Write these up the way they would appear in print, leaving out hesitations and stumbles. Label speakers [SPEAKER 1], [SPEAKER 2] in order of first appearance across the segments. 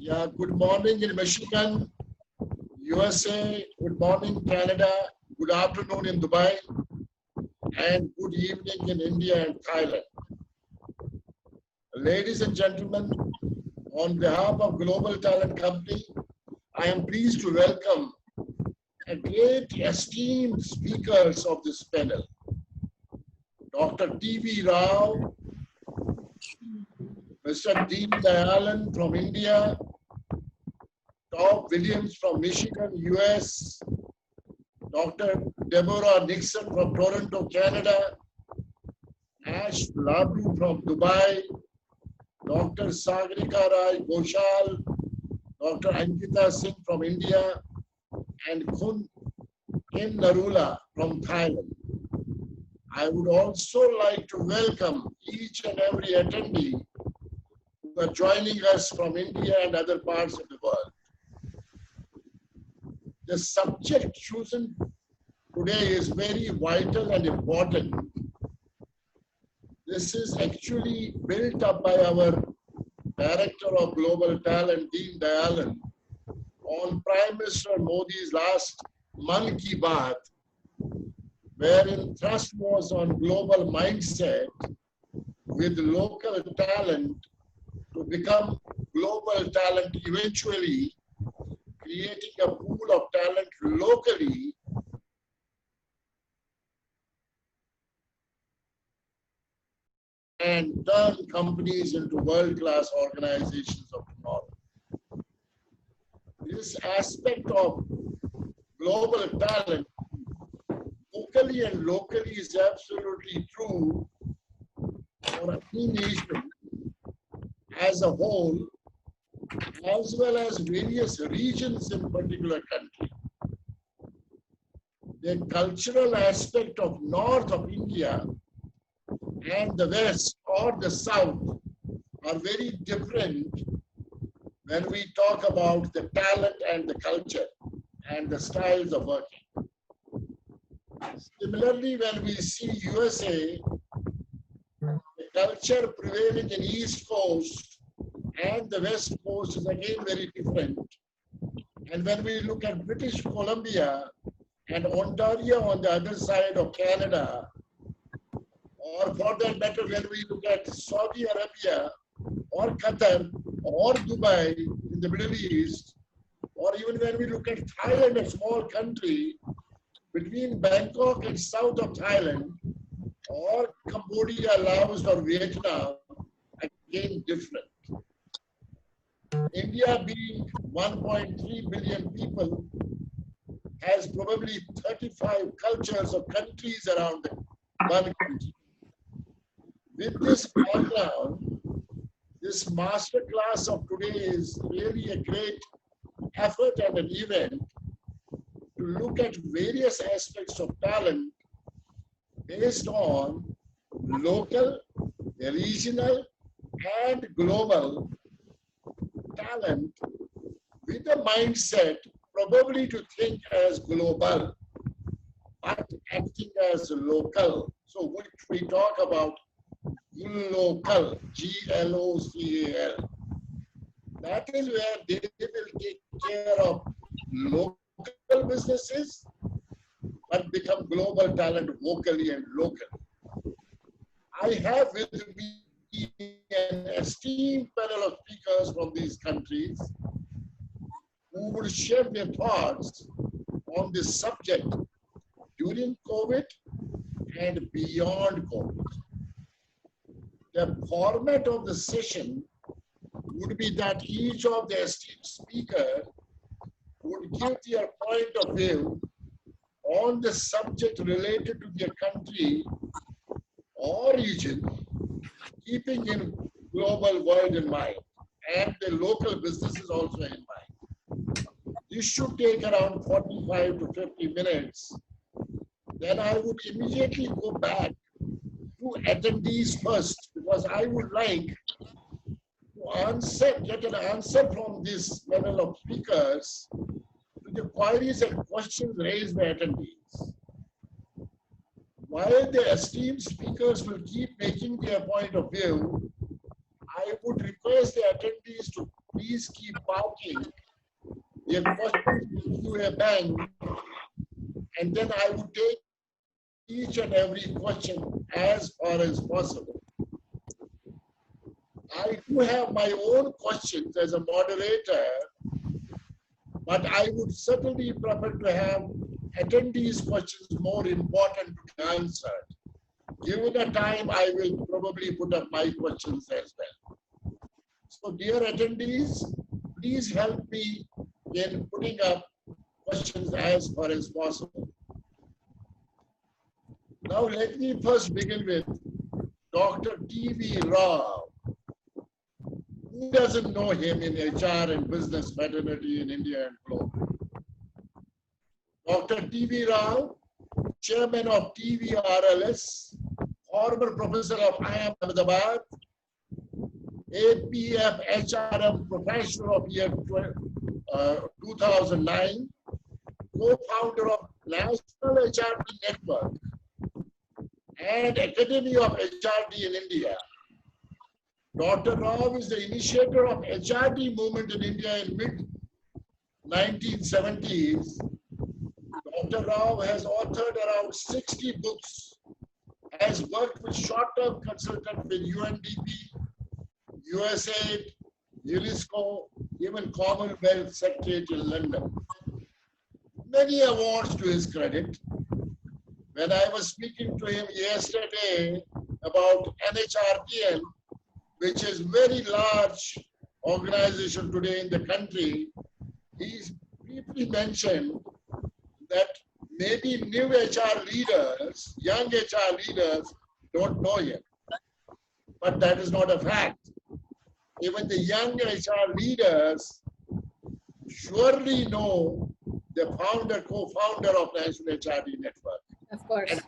[SPEAKER 1] Yeah, good morning in Michigan, USA, good morning Canada, good afternoon in Dubai, and good evening in India and Thailand. Ladies and gentlemen, on behalf of Global Talent Company, I am pleased to welcome a great esteemed speakers of this panel. Dr. TV Rao, Mr. Deenadayalan from India, Tom Williams from Michigan, US, Dr. Deborah Nixon from Toronto, Canada, Ash Labru from Dubai, Dr. Sagarika Rai Ghoshal, Dr. Ankita Singh from India, and Kim Narula from Thailand. I would also like to welcome each and every attendee who are joining us from India and other parts of the world. The subject chosen today is very vital and important. This is actually built up by our Director of Global Talent, Deenadayalan, on Prime Minister Modi's last Mann Ki Baat, wherein thrust was on global mindset with local talent to become global talent, eventually creating a pool of talent locally and turn companies into world-class organizations of tomorrow. This aspect of global talent, locally and locally, is absolutely true for any nation as a whole, as well as various regions in particular country. The cultural aspect of north of India and the west or the south are very different when we talk about the talent and the culture and the styles of working. Similarly, when we see USA, the culture prevailing in East Coast and the West Coast is again very different. And when we look at British Columbia and Ontario on the other side of Canada, or for that matter, when we look at Saudi Arabia or Qatar or Dubai in the Middle East, or even when we look at Thailand, a small country, between Bangkok and south of Thailand, or Cambodia, Laos, or Vietnam, again different. India being 1.3 billion people has probably 35 cultures or countries around one country. With this background, this masterclass of today is really a great effort and an event to look at various aspects of talent based on local, regional, and global talent with a mindset probably to think as global, but acting as local. So we talk about local, G-L-O-C-A-L. That is where they will take care of local businesses, but become global talent locally and locally. I have with me an esteemed panel of speakers from these countries who will share their thoughts on this subject during COVID and beyond COVID. The format of the session would be that each of the esteemed speakers would give their point of view on the subject related to their country or region, keeping in global world in mind and the local businesses also in mind. This should take around 45 to 50 minutes. Then I would immediately go back to attendees first, because I would like to get an answer from this panel of speakers to the queries and questions raised by attendees. While the esteemed speakers will keep making their point of view, I would request the attendees to please keep parking if questions to a bank, and then I would take each and every question as far as possible. I do have my own questions as a moderator, but I would certainly prefer to have attendees' questions more important to be answered. Given the time, I will probably put up my questions as well. So dear attendees, please help me in putting up questions as far as possible. Now let me first begin with Dr. TV Rao. Who doesn't know him in HR and business fraternity in India and globally? Dr. TV Rao, chairman of TV RLS, former professor of IIM Ahmedabad, APF HRM professional of year 2009, co-founder of National HRD Network and Academy of HRD in India. Dr. Rao is the initiator of HRD movement in India in mid-1970s. Dr. Rao has authored around 60 books, has worked with short-term consultant with UNDP, USAID, UNESCO, even Commonwealth Secretariat in London. Many awards to his credit. When I was speaking to him yesterday about NHRPN, which is very large organization today in the country, he briefly mentioned that maybe new HR leaders, young HR leaders don't know him. But that is not a fact. Even the young HR leaders surely know the founder, co-founder of National HRD Network.
[SPEAKER 2] Of course.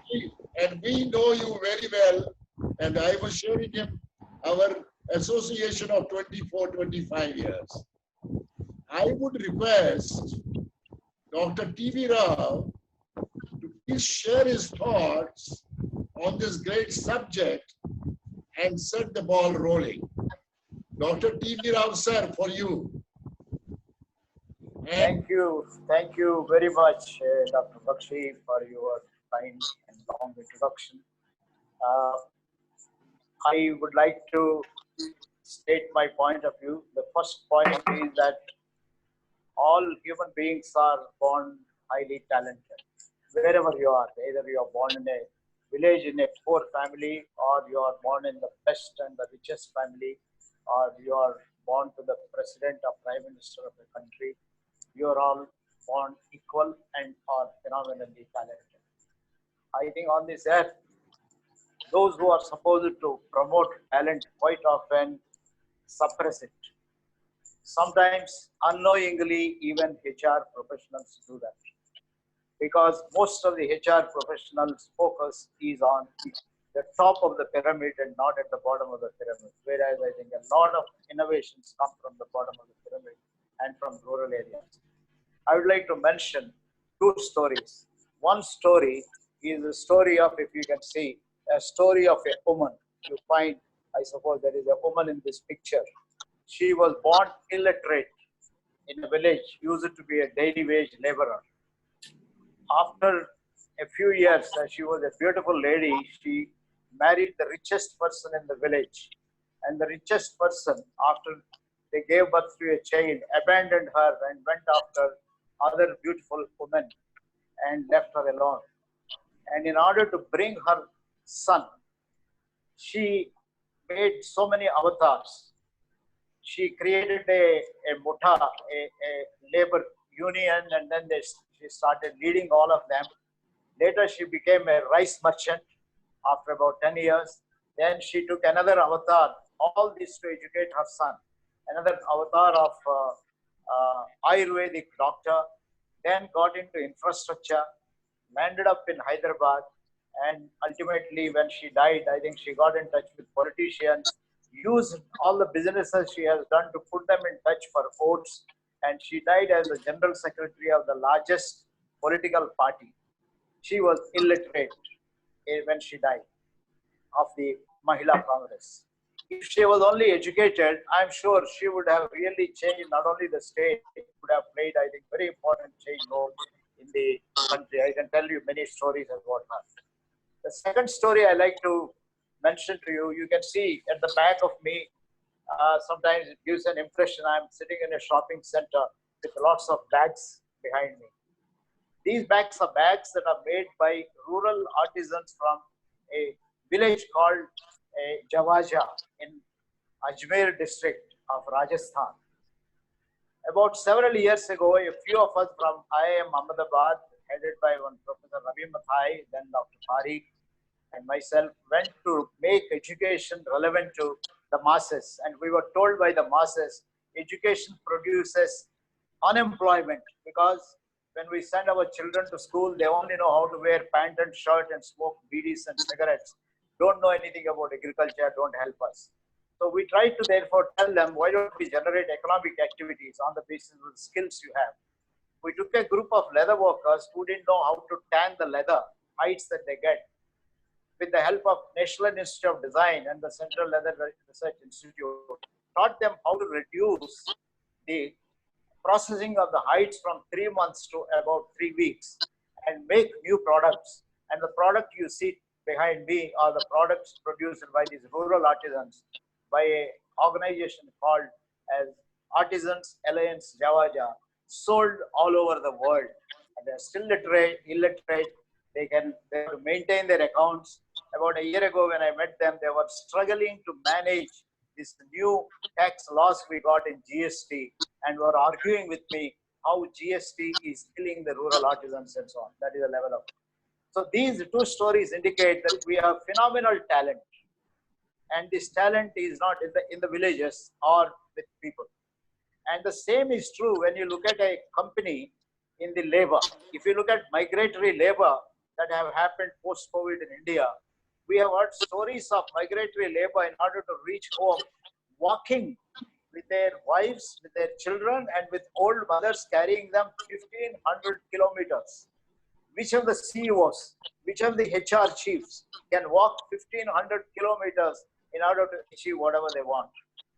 [SPEAKER 1] And we know you very well. And I was sharing him our association of 24, 25 years. I would request Dr. TV Rao to please share his thoughts on this great subject and set the ball rolling. Dr. TV Rao, sir, for you.
[SPEAKER 3] Thank you very much, Dr. Bakshi, for your kind and long introduction. I would like to state my point of view. The first point is that all human beings are born highly talented. Wherever you are, either you are born in a village in a poor family, or you are born in the best and the richest family, or you are born to the president or prime minister of the country, you are all born equal and are phenomenally talented. I think on this earth, those who are supposed to promote talent quite often suppress it. Sometimes unknowingly, even HR professionals do that, because most of the HR professionals' focus is on the top of the pyramid and not at the bottom of the pyramid. Whereas I think a lot of innovations come from the bottom of the pyramid and from rural areas. I would like to mention two stories. One story is a story of, if you can see, a story of a woman. You find, I suppose there is a woman in this picture. She was born illiterate in a village, used to be a daily wage laborer. After a few years, she was a beautiful lady. She married the richest person in the village. And the richest person, after they gave birth to a child, abandoned her and went after other beautiful women and left her alone. And in order to bring her son, she made so many avatars. She created a mutha, a labor union, and then she started leading all of them. Later, she became a rice merchant after about 10 years. Then she took another avatar, all this to educate her son. Another avatar of Ayurvedic doctor, then got into infrastructure, landed up in Hyderabad, and ultimately when she died, I think she got in touch with politicians, used all the businesses she has done to put them in touch for votes, and she died as the general secretary of the largest political party. She was illiterate when she died of the Mahila Congress. If she was only educated, I'm sure she would have really changed not only the state, it would have played, I think, very important change role in the country. I can tell you many stories and whatnot. The second story I like to mention to you, you can see at the back of me, sometimes it gives an impression I'm sitting in a shopping center with lots of bags behind me. These bags are bags that are made by rural artisans from a village called Javaja in Ajmer district of Rajasthan. About several years ago, a few of us from IIM Ahmedabad, headed by one Professor Ravi Mathai, then Dr. Parikh, and myself, went to make education relevant to the masses. And we were told by the masses, education produces unemployment, because when we send our children to school, they only know how to wear pant and shirt and smoke bidis and cigarettes. Don't know anything about agriculture, don't help us. So we tried to therefore tell them, why don't we generate economic activities on the basis of the skills you have? We took a group of leather workers who didn't know how to tan the leather hides that they get. With the help of National Institute of Design and the Central Leather Research Institute, taught them how to reduce the processing of the hides from 3 months to about 3 weeks and make new products. And the product you see behind me are the products produced by these rural artisans by an organization called as Artisans Alliance Javaja, sold all over the world. And they're still illiterate. They have to maintain their accounts. About a year ago when I met them, they were struggling to manage this new tax laws we got in GST, and were arguing with me how GST is killing the rural artisans and so on. That is the level of. So these two stories indicate that we have phenomenal talent, and this talent is not in the villages or with people. And the same is true when you look at a company in the labor. If you look at migratory labor that have happened post-COVID in India, we have heard stories of migratory labor in order to reach home, walking with their wives, with their children, and with old mothers carrying them 1,500 kilometers. Which of the CEOs, which of the HR chiefs can walk 1,500 kilometers in order to achieve whatever they want?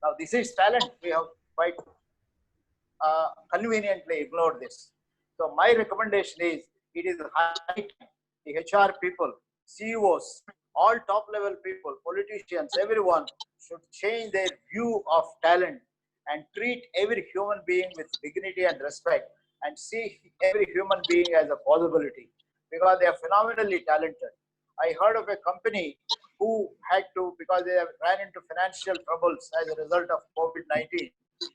[SPEAKER 3] Now, this is talent. We have quite conveniently ignored this. So my recommendation is, it is high time the HR people, CEOs, all top level people, politicians, everyone should change their view of talent and treat every human being with dignity and respect, and see every human being as a possibility, because they are phenomenally talented. I heard of a company who had to, because they ran into financial troubles as a result of COVID-19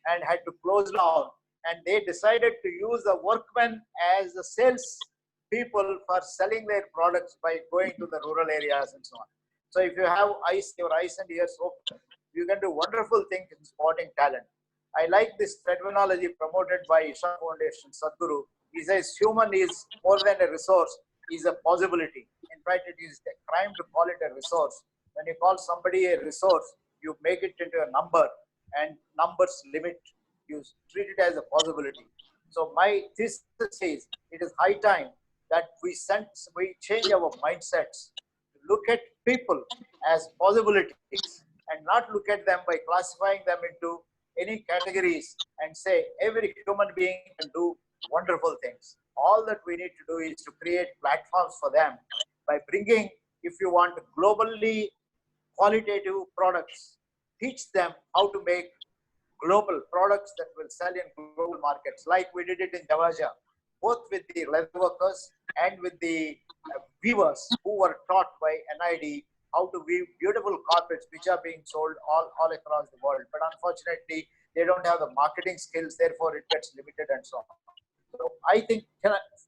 [SPEAKER 3] and had to close down, and they decided to use the workmen as the sales people for selling their products by going to the rural areas and so on. So if you have your eyes and ears open, you can do wonderful things in spotting talent. I like this terminology promoted by Isha Foundation Sadhguru. He says human is more than a resource, is a possibility. In fact, it is a crime to call it a resource. When you call somebody a resource, you make it into a number, and numbers limit. You treat it as a possibility. So my thesis says it is high time that we change our mindsets to look at people as possibilities and not look at them by classifying them into any categories and say every human being can do wonderful things. All that we need to do is to create platforms for them by bringing, if you want, globally qualitative products. Teach them how to make global products that will sell in global markets, like we did it in Javaja, both with the leather workers and with the weavers who were taught by NID how to weave beautiful carpets which are being sold all across the world. But unfortunately, they don't have the marketing skills, therefore it gets limited and so on. So I think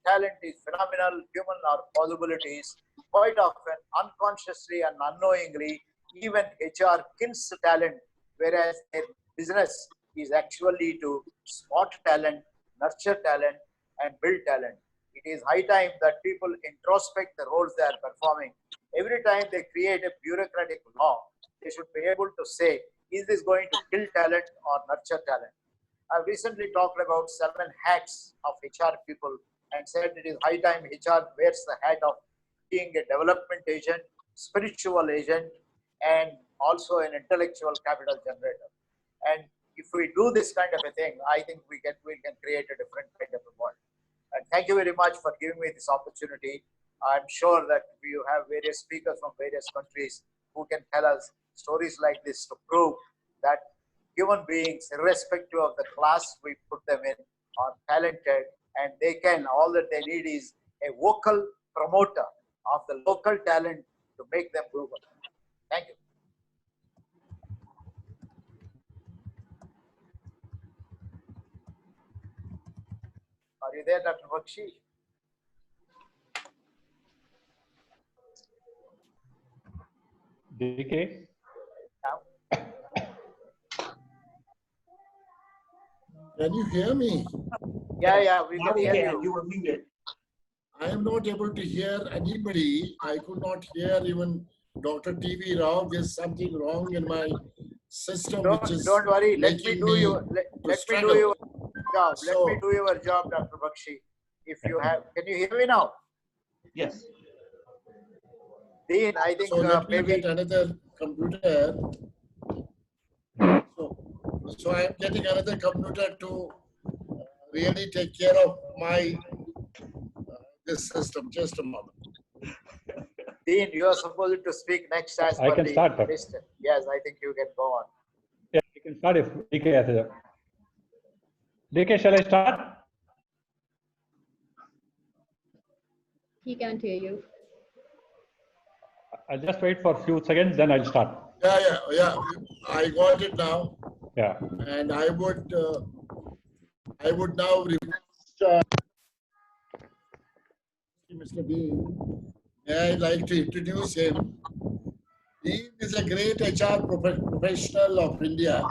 [SPEAKER 3] talent is phenomenal, human are possibilities. Quite often, unconsciously and unknowingly, even HR kills talent, whereas their business is actually to spot talent, nurture talent, and build talent. It is high time that people introspect the roles they are performing. Every time they create a bureaucratic law, they should be able to say, is this going to kill talent or nurture talent? I recently talked about 7 hats of HR people and said it is high time HR wears the hat of being a development agent, spiritual agent, and also an intellectual capital generator. And if we do this kind of a thing, I think we can create a different kind of a world. And thank you very much for giving me this opportunity. I'm sure that you have various speakers from various countries who can tell us stories like this to prove that human beings, irrespective of the class we put them in, are talented, and they can, all that they need is a vocal promoter of the local talent to make them global. Thank you. Are you there, Dr. Bakshi?
[SPEAKER 2] DK?
[SPEAKER 1] Can you hear me?
[SPEAKER 3] Yeah, we can hear you.
[SPEAKER 4] You were muted.
[SPEAKER 1] I am not able to hear anybody. I could not hear even Dr. TV Rao. There's something wrong in my system.
[SPEAKER 3] Don't worry. Let me do your job.
[SPEAKER 1] So,
[SPEAKER 3] Let me do your job, Dr. Bakshi. If you have, can you hear me now?
[SPEAKER 4] Yes.
[SPEAKER 3] Dean, I think
[SPEAKER 1] so let me
[SPEAKER 3] maybe
[SPEAKER 1] get another computer. So I am getting another computer to really take care of my this system. Just a moment.
[SPEAKER 3] Dean, you are supposed to speak next as
[SPEAKER 2] I
[SPEAKER 3] per
[SPEAKER 2] can
[SPEAKER 3] the
[SPEAKER 2] start, sir.
[SPEAKER 3] list. Yes, I think you can go on.
[SPEAKER 2] Yeah, you can start if DK has a. DK, shall I start?
[SPEAKER 5] He can't hear you.
[SPEAKER 2] I'll just wait for a few seconds, then I'll start.
[SPEAKER 1] Yeah. I got it now,
[SPEAKER 2] Yeah.
[SPEAKER 1] and I would now request Mr. Dean. May I like to introduce him. Dean is a great HR professional of India.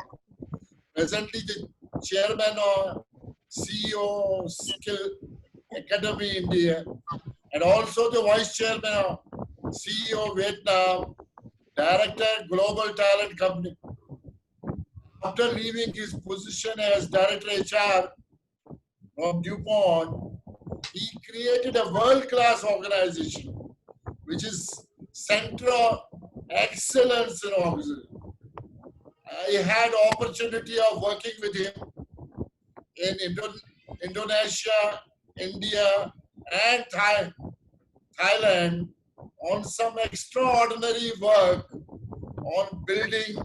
[SPEAKER 1] Presently, the chairman or CEO Skill Academy India, and also the vice chairman of CEO Vietnam, director Global Talent Company. After leaving his position as director HR from DuPont, he created a world-class organization, which is Center of Excellence in Organization. I had opportunity of working with him in Indonesia, India, and Thailand on some extraordinary work on building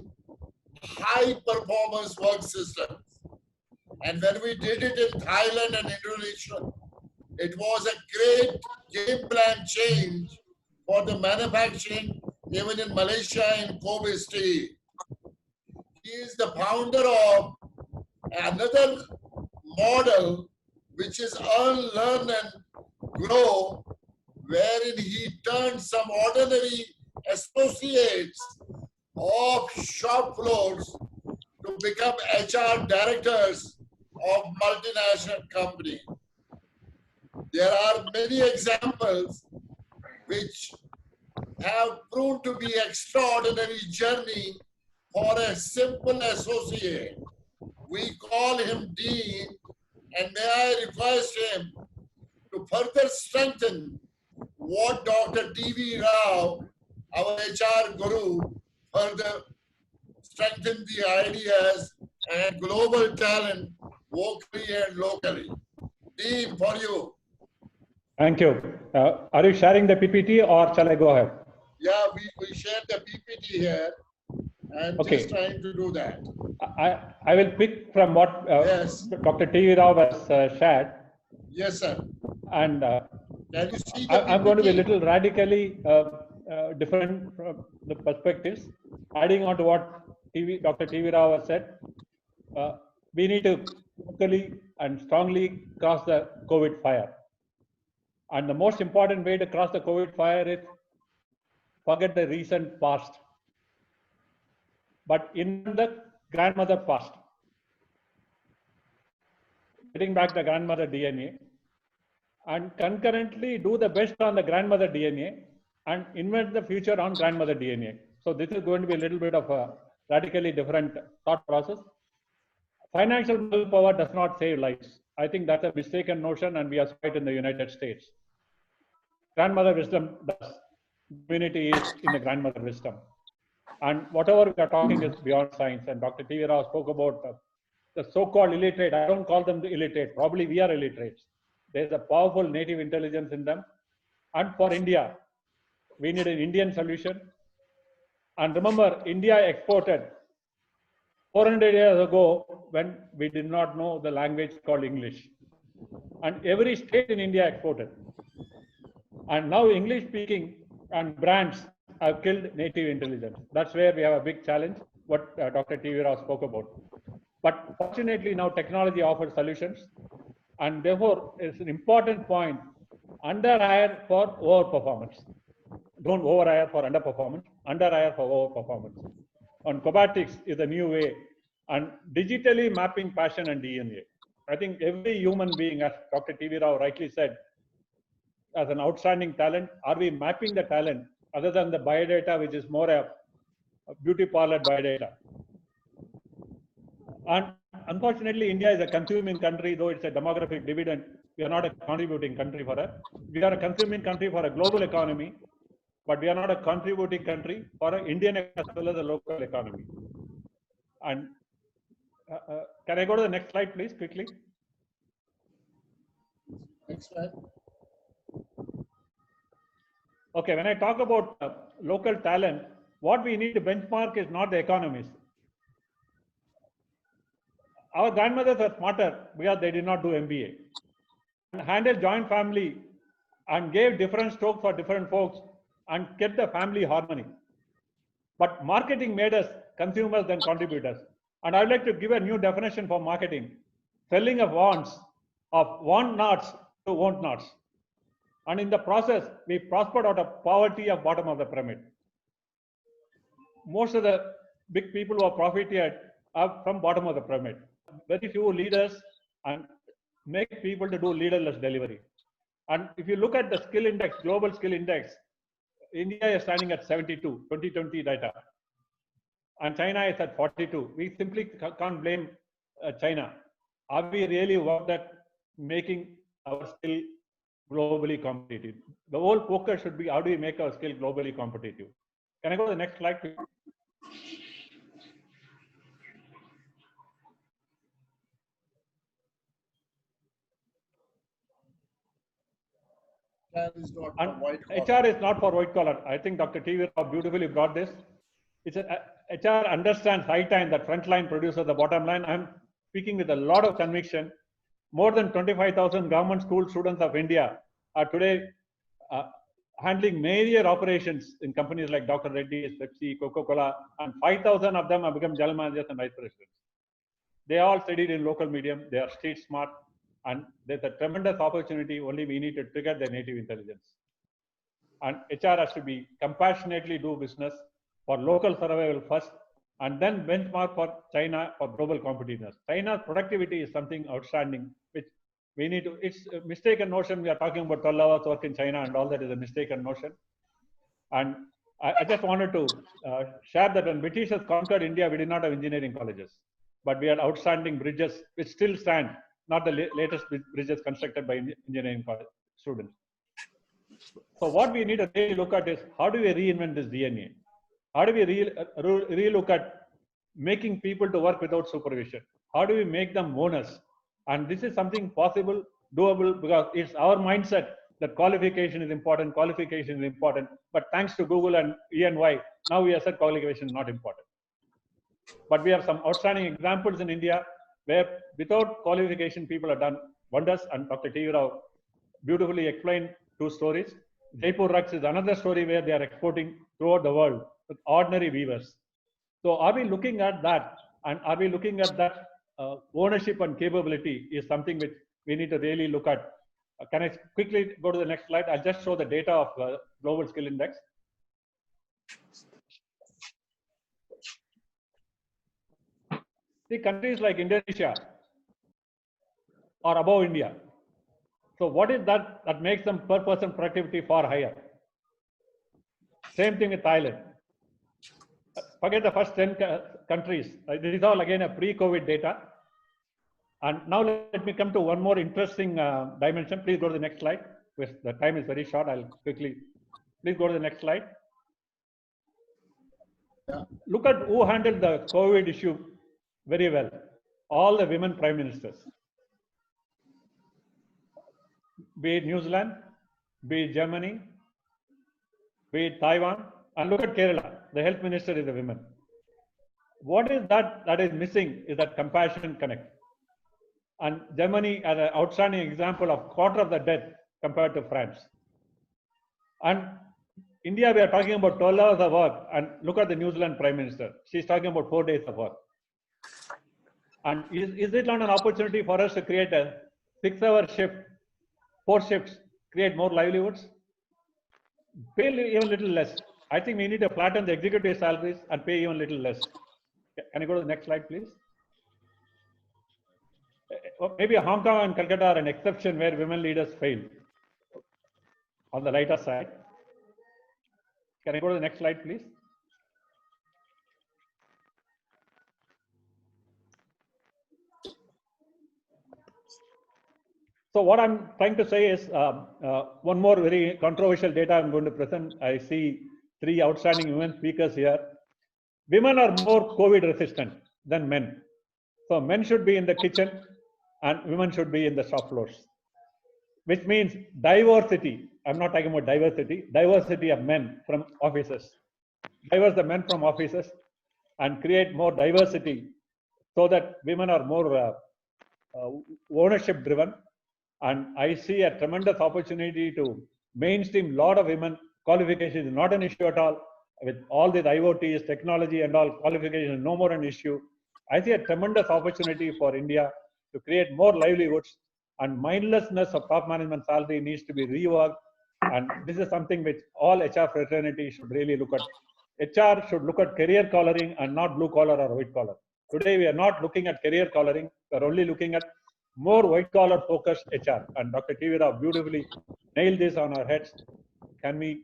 [SPEAKER 1] high performance work systems. And when we did it in Thailand and Indonesia, it was a great game plan change for the manufacturing, even in Malaysia in Kobe Steel. He is the founder of another model, which is Earn, Learn, and Grow, wherein he turned some ordinary associates of shop floors to become HR directors of multinational company. There are many examples which have proved to be extraordinary journey for a simple associate. We call him Dean, and may I request him to further strengthen what Dr. TV Rao, our HR guru, further strengthen the ideas and global talent locally and locally. Dean, for you.
[SPEAKER 2] Thank you. Are you sharing the PPT or shall I go ahead?
[SPEAKER 1] Yeah, we shared the PPT here. I'm just trying to do that.
[SPEAKER 2] I will pick from what
[SPEAKER 1] Yes.
[SPEAKER 2] Dr. TV Rao has shared.
[SPEAKER 1] Yes, sir.
[SPEAKER 2] And
[SPEAKER 1] Can you see the
[SPEAKER 2] I'm going to be a
[SPEAKER 1] PPT?
[SPEAKER 2] little radically different from the perspectives. Adding on to what Dr. TV Rao has said, we need to locally and strongly cross the COVID fire. And the most important way to cross the COVID fire is forget the recent past, but in the grandmother past. Getting back the grandmother DNA and concurrently do the best on the grandmother DNA and invent the future on grandmother DNA. So this is going to be a little bit of a radically different thought process. Financial willpower does not save lives. I think that's a mistaken notion, and we are right in the United States. Grandmother wisdom does. Community is in the grandmother wisdom. And whatever we are talking is beyond science. And Dr. TV Rao spoke about the so-called illiterate. I don't call them the illiterate. Probably we are illiterates. There's a powerful native intelligence in them. And for India, we need an Indian solution. And remember, India exported 400 years ago when we did not know the language called English. And every state in India exported. And now English speaking and brands have killed native intelligence. That's where we have a big challenge, what Dr. TV Rao spoke about. But fortunately now technology offers solutions. And therefore it's an important point, under-hire for overperformance. Don't over-hire for underperformance, under-hire for overperformance. On Cobatics is a new way, and digitally mapping passion and DNA. I think every human being, as Dr. TV Rao rightly said, as an outstanding talent, are we mapping the talent other than the biodata, which is more a beauty parlor biodata? And unfortunately, India is a consuming country, though it's a demographic dividend. We are not a contributing country for it. We are a consuming country for a global economy, but we are not a contributing country for an Indian as well as a local economy. And can I go to the next slide, please, quickly?
[SPEAKER 1] Next slide.
[SPEAKER 2] Okay, when I talk about local talent, what we need to benchmark is not the economies. Our grandmothers are smarter because they did not do MBA. And handled joint family and gave different strokes for different folks and kept the family harmony. But marketing made us consumers than contributors. And I'd like to give a new definition for marketing. Selling of wants, of want nots to want nots. And in the process, we prospered out of poverty of bottom of the pyramid. Most of the big people who are profited are from bottom of the pyramid. Very few leaders and make people to do leaderless delivery. And if you look at the skill index, global skill index, India is standing at 72, 2020 data. And China is at 42. We simply can't blame China. Are we really worked at making our skill globally competitive? The whole focus should be how do we make our skill globally competitive? Can I go to the next slide, please?
[SPEAKER 1] Is not
[SPEAKER 2] And
[SPEAKER 1] white
[SPEAKER 2] HR is not for white collar. I think Dr. TV Rao beautifully brought this. It's HR understands high time that frontline produces the bottom line. I'm speaking with a lot of conviction. More than 25,000 government school students of India are today handling major operations in companies like Dr. Reddy's, Pepsi, Coca-Cola, and 5,000 of them have become general managers and vice presidents. They all studied in local medium. They are street smart. And there's a tremendous opportunity, only we need to trigger their native intelligence. And HR has to be compassionately do business for local survival first, and then benchmark for China for global competitiveness. China's productivity is something outstanding, which we need to, it's a mistaken notion. We are talking about 12 hours work in China and all that is a mistaken notion. And I just wanted to share that when Britishers conquered India, we did not have engineering colleges, but we had outstanding bridges which still stand. Not the latest bridges constructed by engineering students. So what we need to really look at is how do we reinvent this DNA? How do we re-look at making people to work without supervision? How do we make them owners? And this is something possible, doable, because it's our mindset that qualification is important, but thanks to Google and E&Y, now we have said qualification is not important. But we have some outstanding examples in India where without qualification, people have done wonders. And Dr. TV Rao beautifully explained 2 stories. Jaipur Rugs is another story where they are exporting throughout the world with ordinary weavers. So are we looking at that? And are we looking at that ownership and capability is something which we need to really look at. Can I quickly go to the next slide? I'll just show the data of Global Skill Index. See, countries like Indonesia are above India. So what is that makes them per person productivity far higher? Same thing with Thailand. Forget the first 10 countries. This is all again a pre-COVID data. And now let me come to one more interesting dimension. Please go to the next slide. The time is very short. I'll quickly, please go to the next slide.
[SPEAKER 1] Yeah.
[SPEAKER 2] Look at who handled the COVID issue very well. All the women prime ministers. Be it New Zealand, be it Germany, be it Taiwan, and look at Kerala. The health minister is a woman. What is that is missing is that compassion connect. And Germany as an outstanding example of quarter of the death compared to France. And India, we are talking about 12 hours of work, and look at the New Zealand Prime Minister. She's talking about 4 days of work. And is it not an opportunity for us to create a 6-hour shift, 4 shifts, create more livelihoods? Pay even little less. I think we need to flatten the executive salaries and pay even little less. Can you go to the next slide, please? Maybe Hong Kong and Calcutta are an exception where women leaders fail. On the lighter side. Can I go to the next slide, please? So what I'm trying to say is one more very controversial data I'm going to present. I see 3 outstanding women speakers here. Women are more COVID resistant than men. So men should be in the kitchen and women should be in the shop floors, which means diversity. I'm not talking about diversity of men from offices. Diverse the men from offices and create more diversity so that women are more ownership driven. And I see a tremendous opportunity to mainstream a lot of women. Qualification is not an issue at all. With all these IoTs, technology and all, qualification is no more an issue. I see a tremendous opportunity for India to create more livelihoods, and mindlessness of top management salary needs to be reworked. And this is something which all HR fraternity should really look at. HR should look at career collaring and not blue collar or white collar. Today, we are not looking at career collaring. We are only looking at more white collar focused HR. And Dr. TV Rao beautifully nailed this on our heads. Can we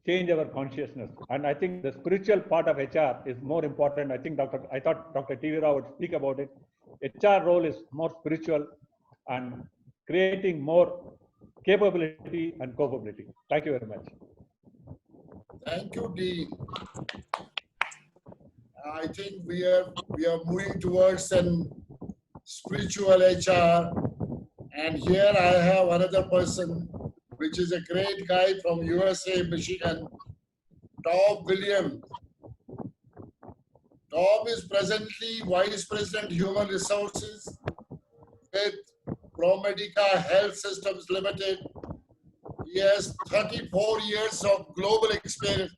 [SPEAKER 2] change our consciousness? And I think the spiritual part of HR is more important. I thought Dr. TV Rao would speak about it. HR role is more spiritual and creating more capability and capability. Thank you very much.
[SPEAKER 1] Thank you, Dean. I think we are moving towards an spiritual HR, and here I have another person, which is a great guy from USA, Michigan, Tom Williams. Tom is presently Vice President Human Resources with ProMedica Health Systems Limited. He has 34 years of global experience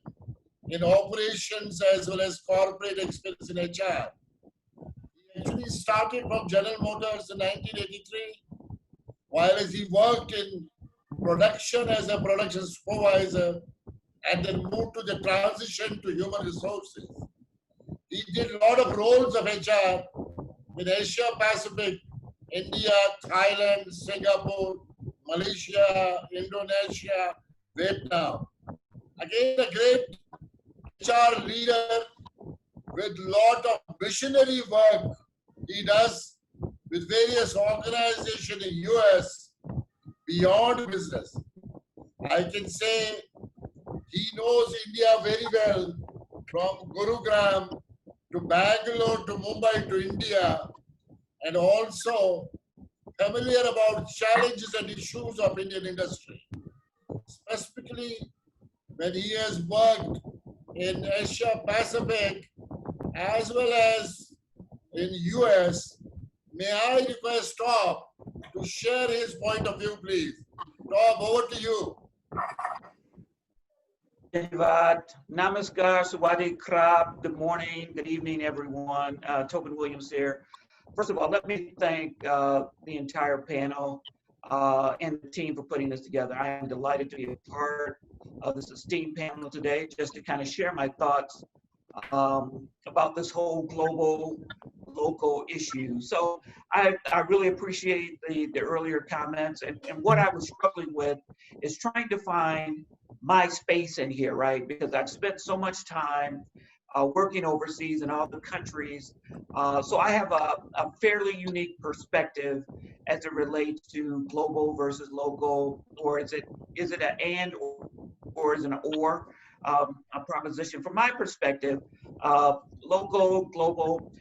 [SPEAKER 1] in operations as well as corporate experience in HR. He actually started from General Motors in 1983, while as he worked in production as a production supervisor and then moved to the transition to human resources. He did a lot of roles of HR in Asia Pacific, India, Thailand, Singapore, Malaysia, Indonesia, Vietnam. Again, a great HR leader with a lot of missionary work he does with various organizations in US beyond business. I can say he knows India very well, from Gurugram to Bangalore to Mumbai to India, and also familiar about challenges and issues of Indian industry. Specifically, when he has worked in Asia Pacific as well as in US, may I request Tom to share his point of view, please. Tom, over to you.
[SPEAKER 4] Dhanyavad, Namaskar, Sawadi Krab, good morning, good evening, everyone. Tobin Williams here. First of all, let me thank the entire panel and the team for putting this together. I am delighted to be a part of this esteemed panel today, just to kind of share my thoughts about this whole global, local issue. So I really appreciate the earlier comments, and what I was struggling with is trying to find my space in here, right? Because I've spent so much time working overseas in all the countries. So I have a fairly unique perspective as it relates to global versus local, or is it an and or is it an or? a proposition. From my perspective, local, global,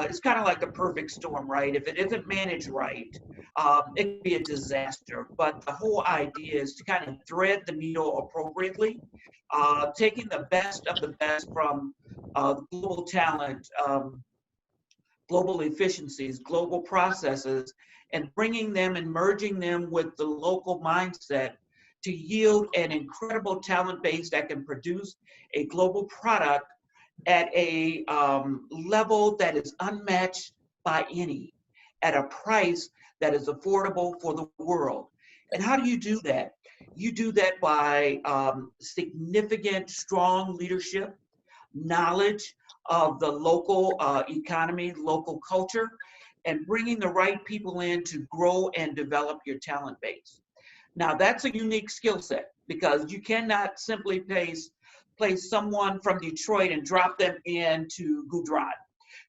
[SPEAKER 4] it's kind of like the perfect storm, right? If it isn't managed right, it can be a disaster. But the whole idea is to kind of thread the needle appropriately, taking the best of the best from global talent, global efficiencies, global processes, and bringing them and merging them with the local mindset to yield an incredible talent base that can produce a global product at a level that is unmatched by any, at a price that is affordable for the world. And how do you do that? You do that by significant, strong leadership, knowledge of the local economy, local culture, and bringing the right people in to grow and develop your talent base. Now, that's a unique skill set because you cannot simply place someone from Detroit and drop them into Gujarat.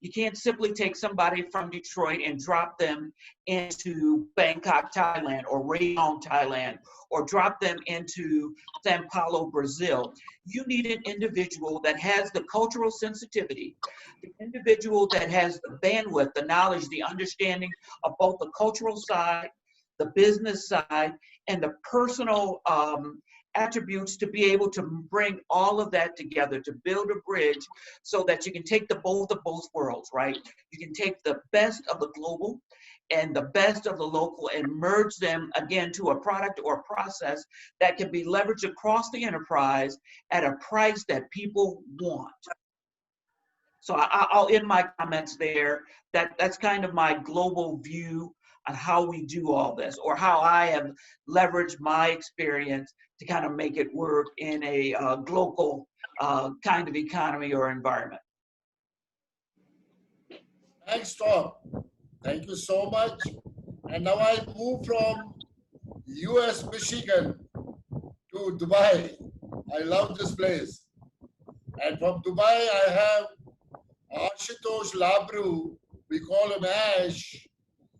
[SPEAKER 4] You can't simply take somebody from Detroit and drop them into Bangkok, Thailand, or Rayong, Thailand, or drop them into Sao Paulo, Brazil. You need an individual that has the cultural sensitivity, the individual that has the bandwidth, the knowledge, the understanding of both the cultural side, the business side, and the personal attributes to be able to bring all of that together, to build a bridge so that you can take the both of both worlds, right? You can take the best of the global and the best of the local and merge them again to a product or a process that can be leveraged across the enterprise at a price that people want. So I'll end my comments there. That's kind of my global view on how we do all this, or how I have leveraged my experience to kind of make it work in a global kind of economy or environment.
[SPEAKER 1] Thanks, Tom. Thank you so much. And now I move from US Michigan to Dubai. I love this place. And from Dubai, I have Ashutosh Labru. We call him Ash.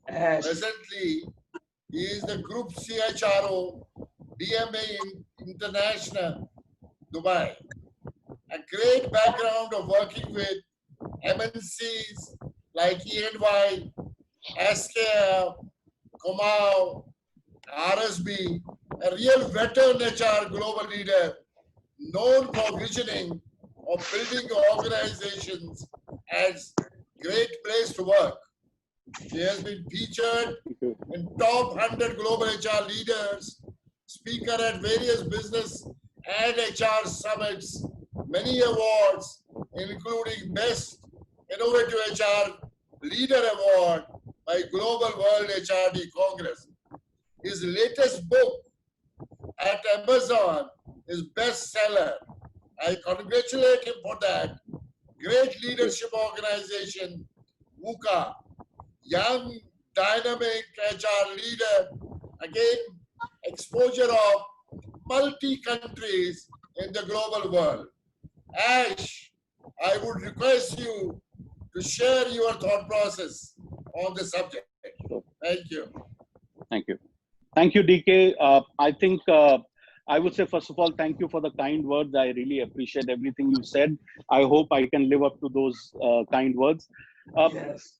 [SPEAKER 1] Presently, he is the Group CHRO, DMA International, Dubai. A great background of working with MNCs like E&Y, SKF, Comau, RSB, a real veteran HR global leader known for visioning of building organizations as great place to work. He has been featured in top 100 global HR leaders, speaker at various business and HR summits, many awards, including Best Innovative HR Leader Award by Global World HRD Congress. His latest book at Amazon is bestseller. I congratulate him for that. Great leadership organization, VUCA. Young, dynamic HR leader, again, exposure of multi-countries in the global world. Ash, I would request you to share your thought process on the subject. Thank you.
[SPEAKER 6] Thank you. Thank you, DK. I think I would say, first of all, thank you for the kind words. I really appreciate everything you said. I hope I can live up to those kind words.
[SPEAKER 4] Yes.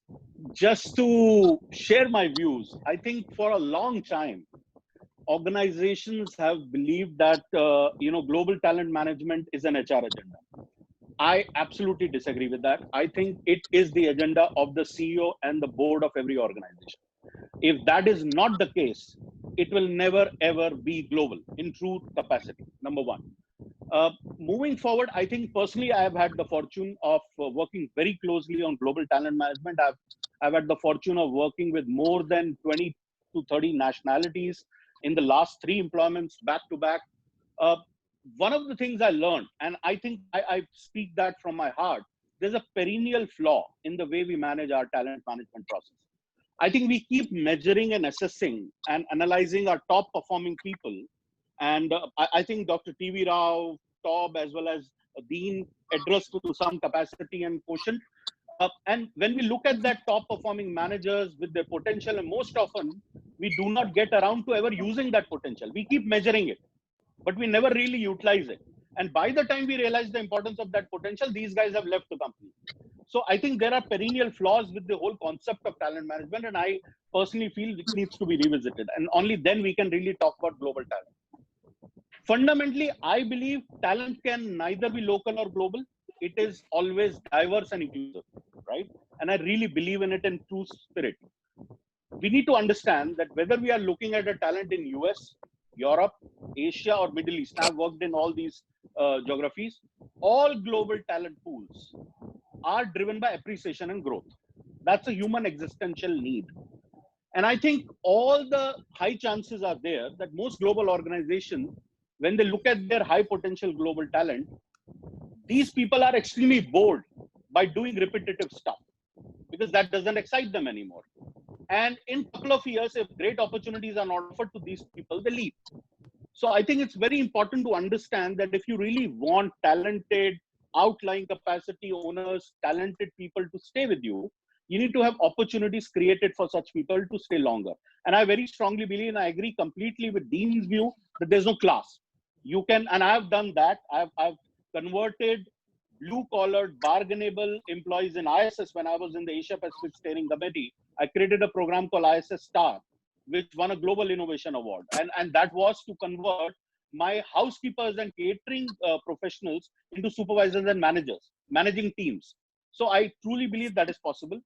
[SPEAKER 6] Just to share my views, I think for a long time, organizations have believed that global talent management is an HR agenda. I absolutely disagree with that. I think it is the agenda of the CEO and the board of every organization. If that is not the case, it will never ever be global in true capacity. Number one. Moving forward, I think personally, I have had the fortune of working very closely on global talent management. I've had the fortune of working with more than 20 to 30 nationalities in the last 3 employments back to back. One of the things I learned, and I think I speak that from my heart, there's a perennial flaw in the way we manage our talent management process. I think we keep measuring and assessing and analyzing our top performing people. And I think Dr. TV Rao, Tob, as well as Dean addressed to some capacity and quotient. And when we look at that top performing managers with their potential, and most often we do not get around to ever using that potential. We keep measuring it, but we never really utilize it. And by the time we realize the importance of that potential, these guys have left the company. So I think there are perennial flaws with the whole concept of talent management, and I personally feel it needs to be revisited. And only then we can really talk about global talent. Fundamentally, I believe talent can neither be local or global. It is always diverse and inclusive, right? And I really believe in it in true spirit. We need to understand that whether we are looking at a talent in US, Europe, Asia, or Middle East, I've worked in all these geographies, all global talent pools are driven by appreciation and growth. That's a human existential need. And I think all the high chances are there that most global organizations, when they look at their high potential global talent, these people are extremely bored by doing repetitive stuff because that doesn't excite them anymore. And in a couple of years, if great opportunities are not offered to these people, they leave. So I think it's very important to understand that if you really want talented, outlying capacity owners, talented people to stay with you, you need to have opportunities created for such people to stay longer. And I very strongly believe, and I agree completely with Dean's view, that there's no class. You can, and I've done that. I've converted blue-collar, bargainable employees in ISS when I was in the Asia Pacific Steering Committee. I created a program called ISS Star, which won a Global Innovation Award. And that was to convert my housekeepers and catering professionals into supervisors and managers, managing teams. So I truly believe that is possible.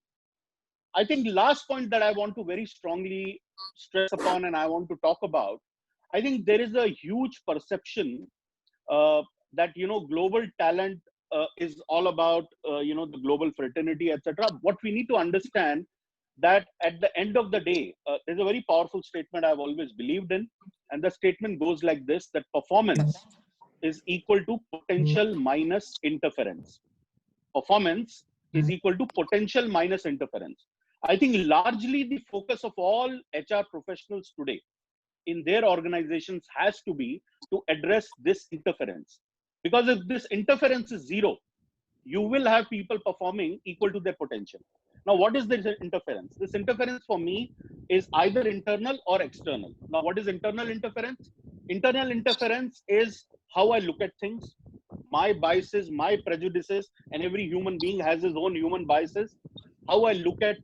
[SPEAKER 6] I think the last point that I want to very strongly stress upon and I want to talk about, I think there is a huge perception that, global talent is all about, the global fraternity, etc. What we need to understand that at the end of the day, there's a very powerful statement I've always believed in. And the statement goes like this, that performance is equal to potential minus interference. Performance is equal to potential minus interference. I think largely the focus of all HR professionals today in their organizations has to be to address this interference. Because if this interference is zero, you will have people performing equal to their potential. Now, what is this interference? This interference for me is either internal or external. Now, what is internal interference? Internal interference is how I look at things, my biases, my prejudices, and every human being has his own human biases. How I look at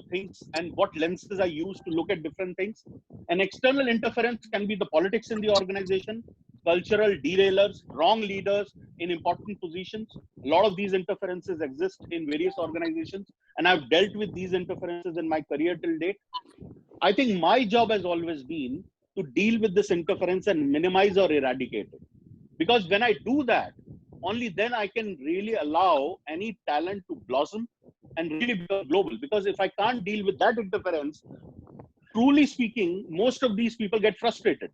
[SPEAKER 6] things and what lenses I use to look at different things. And external interference can be the politics in the organization, cultural derailers, wrong leaders in important positions. A lot of these interferences exist in various organizations, and I've dealt with these interferences in my career till date. I think my job has always been to deal with this interference and minimize or eradicate it. Because when I do that, only then I can really allow any talent to blossom and really become global. Because if I can't deal with that interference, truly speaking, most of these people get frustrated.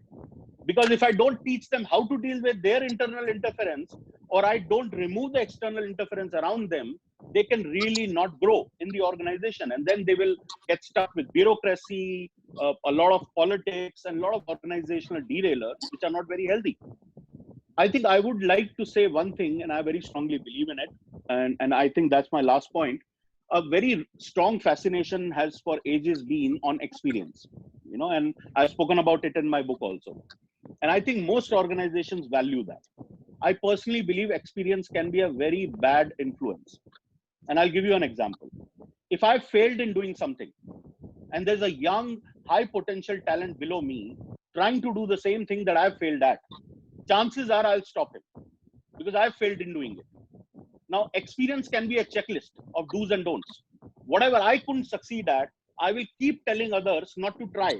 [SPEAKER 6] Because if I don't teach them how to deal with their internal interference, or I don't remove the external interference around them, they can really not grow in the organization. And then they will get stuck with bureaucracy, a lot of politics, and a lot of organizational derailers, which are not very healthy. I think I would like to say one thing, and I very strongly believe in it. And I think that's my last point. A very strong fascination has for ages been on experience, and I've spoken about it in my book also. And I think most organizations value that. I personally believe experience can be a very bad influence. And I'll give you an example. If I failed in doing something and there's a young, high potential talent below me trying to do the same thing that I've failed at, chances are I'll stop him because I've failed in doing it. Now, experience can be a checklist of do's and don'ts. Whatever I couldn't succeed at, I will keep telling others not to try.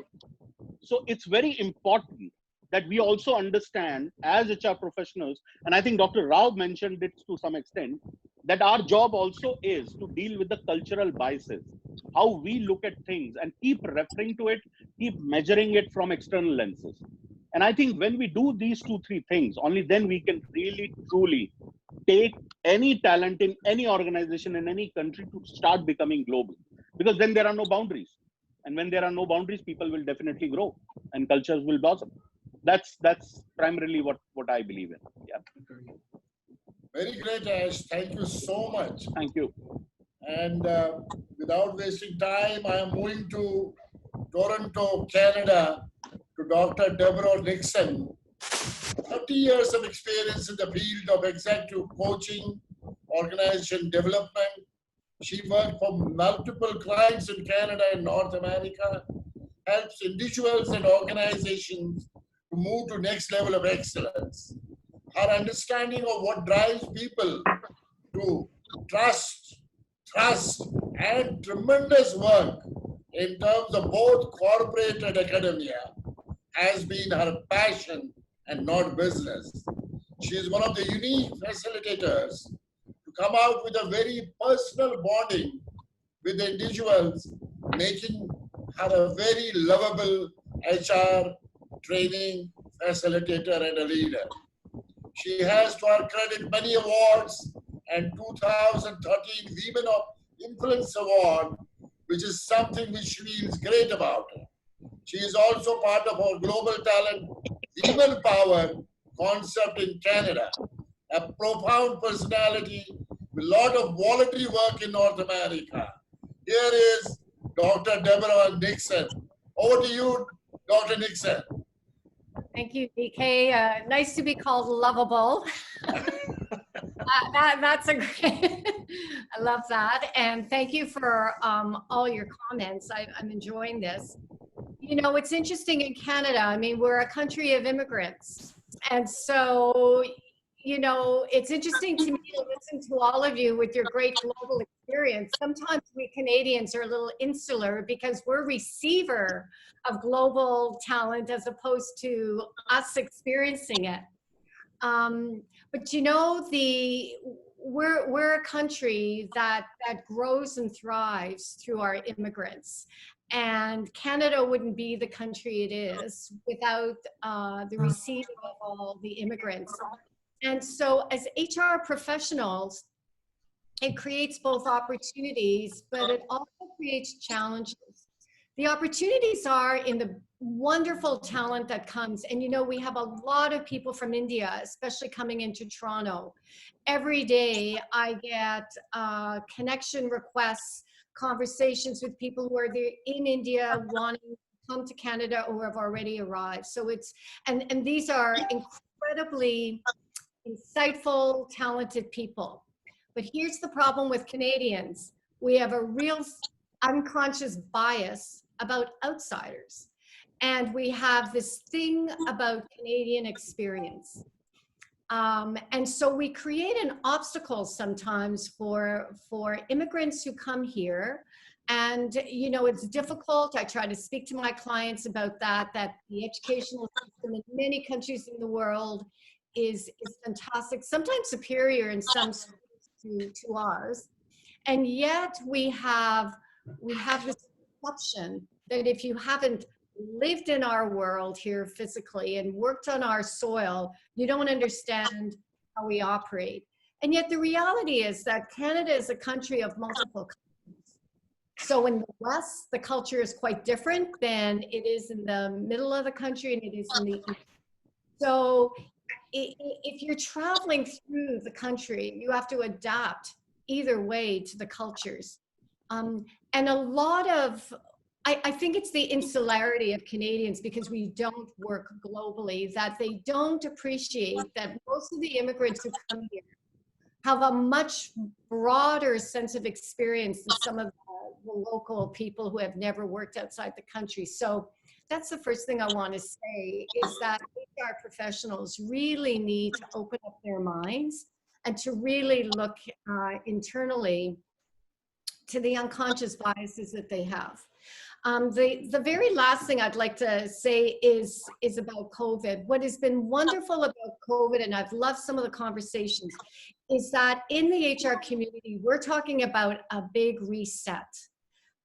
[SPEAKER 6] So it's very important that we also understand as HR professionals, and I think Dr. Rao mentioned it to some extent, that our job also is to deal with the cultural biases, how we look at things and keep referring to it, keep measuring it from external lenses. And I think when we do these 2-3 things, only then we can really, truly take any talent in any organization in any country to start becoming global. Because then there are no boundaries. And when there are no boundaries, people will definitely grow and cultures will blossom. That's primarily what I believe in. Yeah.
[SPEAKER 1] Very great, Ash. Thank you so much.
[SPEAKER 6] Thank you.
[SPEAKER 1] And without wasting time, I am moving to Toronto, Canada, to Dr. Deborah Nixon. 30 years of experience in the field of executive coaching, organization development. She worked for multiple clients in Canada and North America, helps individuals and organizations to move to next level of excellence. Her understanding of what drives people to trust, and tremendous work in terms of both corporate and academia has been her passion and not business. She is one of the unique facilitators to come out with a very personal bonding with the individuals, making her a very lovable HR training facilitator and a leader. She has, to her credit, many awards, and 2013 Women of Influence Award, which is something which she feels great about her. She is also part of our Global Talent Women Power concept in Canada, a profound personality with a lot of voluntary work in North America. Here is Dr. Deborah Nixon. Over to you, Dr. Nixon.
[SPEAKER 7] Thank you, DK. Nice to be called lovable. That's a great, I love that. And thank you for all your comments. I'm enjoying this. You know, it's interesting in Canada. I mean, we're a country of immigrants. And so, you know, it's interesting to me to listen to all of you with your great global experience. Sometimes we Canadians are a little insular because we're receiver of global talent as opposed to us experiencing it. But you know, we're a country that grows and thrives through our immigrants. And Canada wouldn't be the country it is without the receiving of all the immigrants. And so as HR professionals, it creates both opportunities, but it also creates challenges. The opportunities are in the wonderful talent that comes. And you know, we have a lot of people from India, especially coming into Toronto. Every day I get connection requests, conversations with people who are there in India wanting to come to Canada or have already arrived. So it's, and these are incredibly insightful, talented people. But here's the problem with Canadians. We have a real unconscious bias about outsiders. And we have this thing about Canadian experience. And so we create an obstacle sometimes for immigrants who come here. And, you know, it's difficult. I try to speak to my clients about that the educational system in many countries in the world is fantastic, sometimes superior in some schools to ours. And yet we have this perception that if you haven't lived in our world here physically and worked on our soil, you don't understand how we operate. And yet the reality is that Canada is a country of multiple cultures. So in the West, the culture is quite different than it is in the middle of the country and it is in the East. So if you're traveling through the country, you have to adapt either way to the cultures. And a lot of, I think it's the insularity of Canadians because we don't work globally, that they don't appreciate that most of the immigrants who come here have a much broader sense of experience than some of the local people who have never worked outside the country. So that's the first thing I want to say is that HR professionals really need to open up their minds and to really look internally to the unconscious biases that they have. The very last thing I'd like to say is about COVID. What has been wonderful about COVID, and I've loved some of the conversations, is that in the HR community, we're talking about a big reset.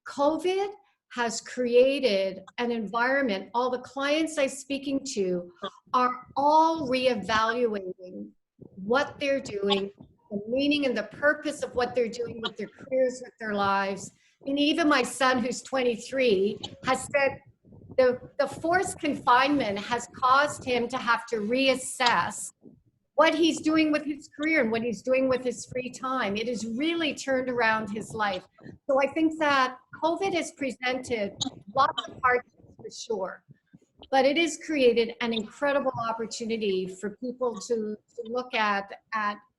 [SPEAKER 7] COVID has created an environment, all the clients I'm speaking to are all reevaluating what they're doing, the meaning and the purpose of what they're doing with their careers, with their lives. And even my son, who's 23, has said the forced confinement has caused him to have to reassess what he's doing with his career and what he's doing with his free time. It has really turned around his life. So I think that COVID has presented lots of hardships for sure. but it has created an incredible opportunity for people to look at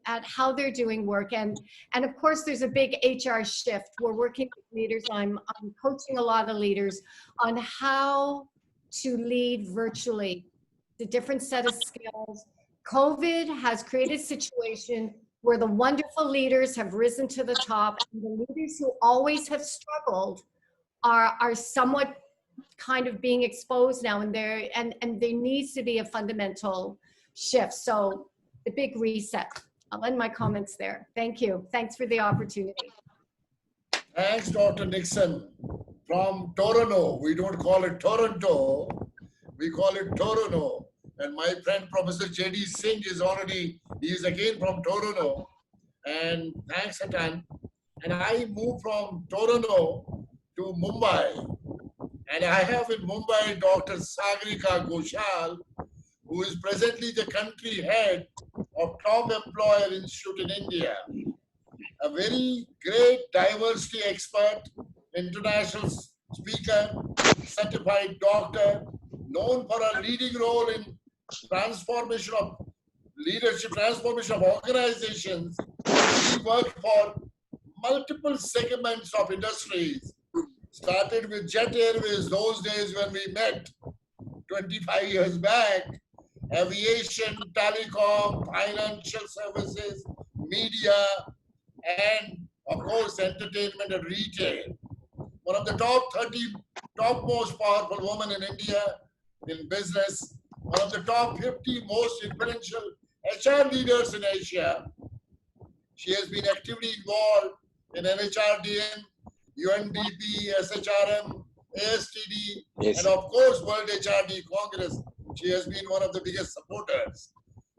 [SPEAKER 7] how they're doing work. And of course, there's a big HR shift. We're working with leaders. I'm coaching a lot of leaders on how to lead virtually, the different set of skills. COVID has created a situation where the wonderful leaders have risen to the top, and the leaders who always have struggled are somewhat kind of being exposed now, and there needs to be a fundamental shift. So the big reset. I'll end my comments there. Thank you. Thanks for the opportunity.
[SPEAKER 1] Thanks, Dr. Nixon. From Toronto, we don't call it Toronto, we call it Toronto. And my friend Professor J.D. Singh he is again from Toronto. And thanks a ton. And I moved from Toronto to Mumbai. And I have in Mumbai Dr. Sagarika Ghoshal, who is presently the country head of Top Employer Institute in India. A very great diversity expert, international speaker, certified doctor, known for a leading role in transformation of leadership, transformation of organizations. He worked for multiple segments of industries. Started with Jet Airways, those days when we met 25 years back, aviation, telecom, financial services, media, and of course, entertainment and retail. One of the top 30 most powerful women in India in business, one of the top 50 most influential HR leaders in Asia. She has been actively involved in NHRDN, UNDP, SHRM, ASTD, and of course, World HRD Congress. She has been one of the biggest supporters.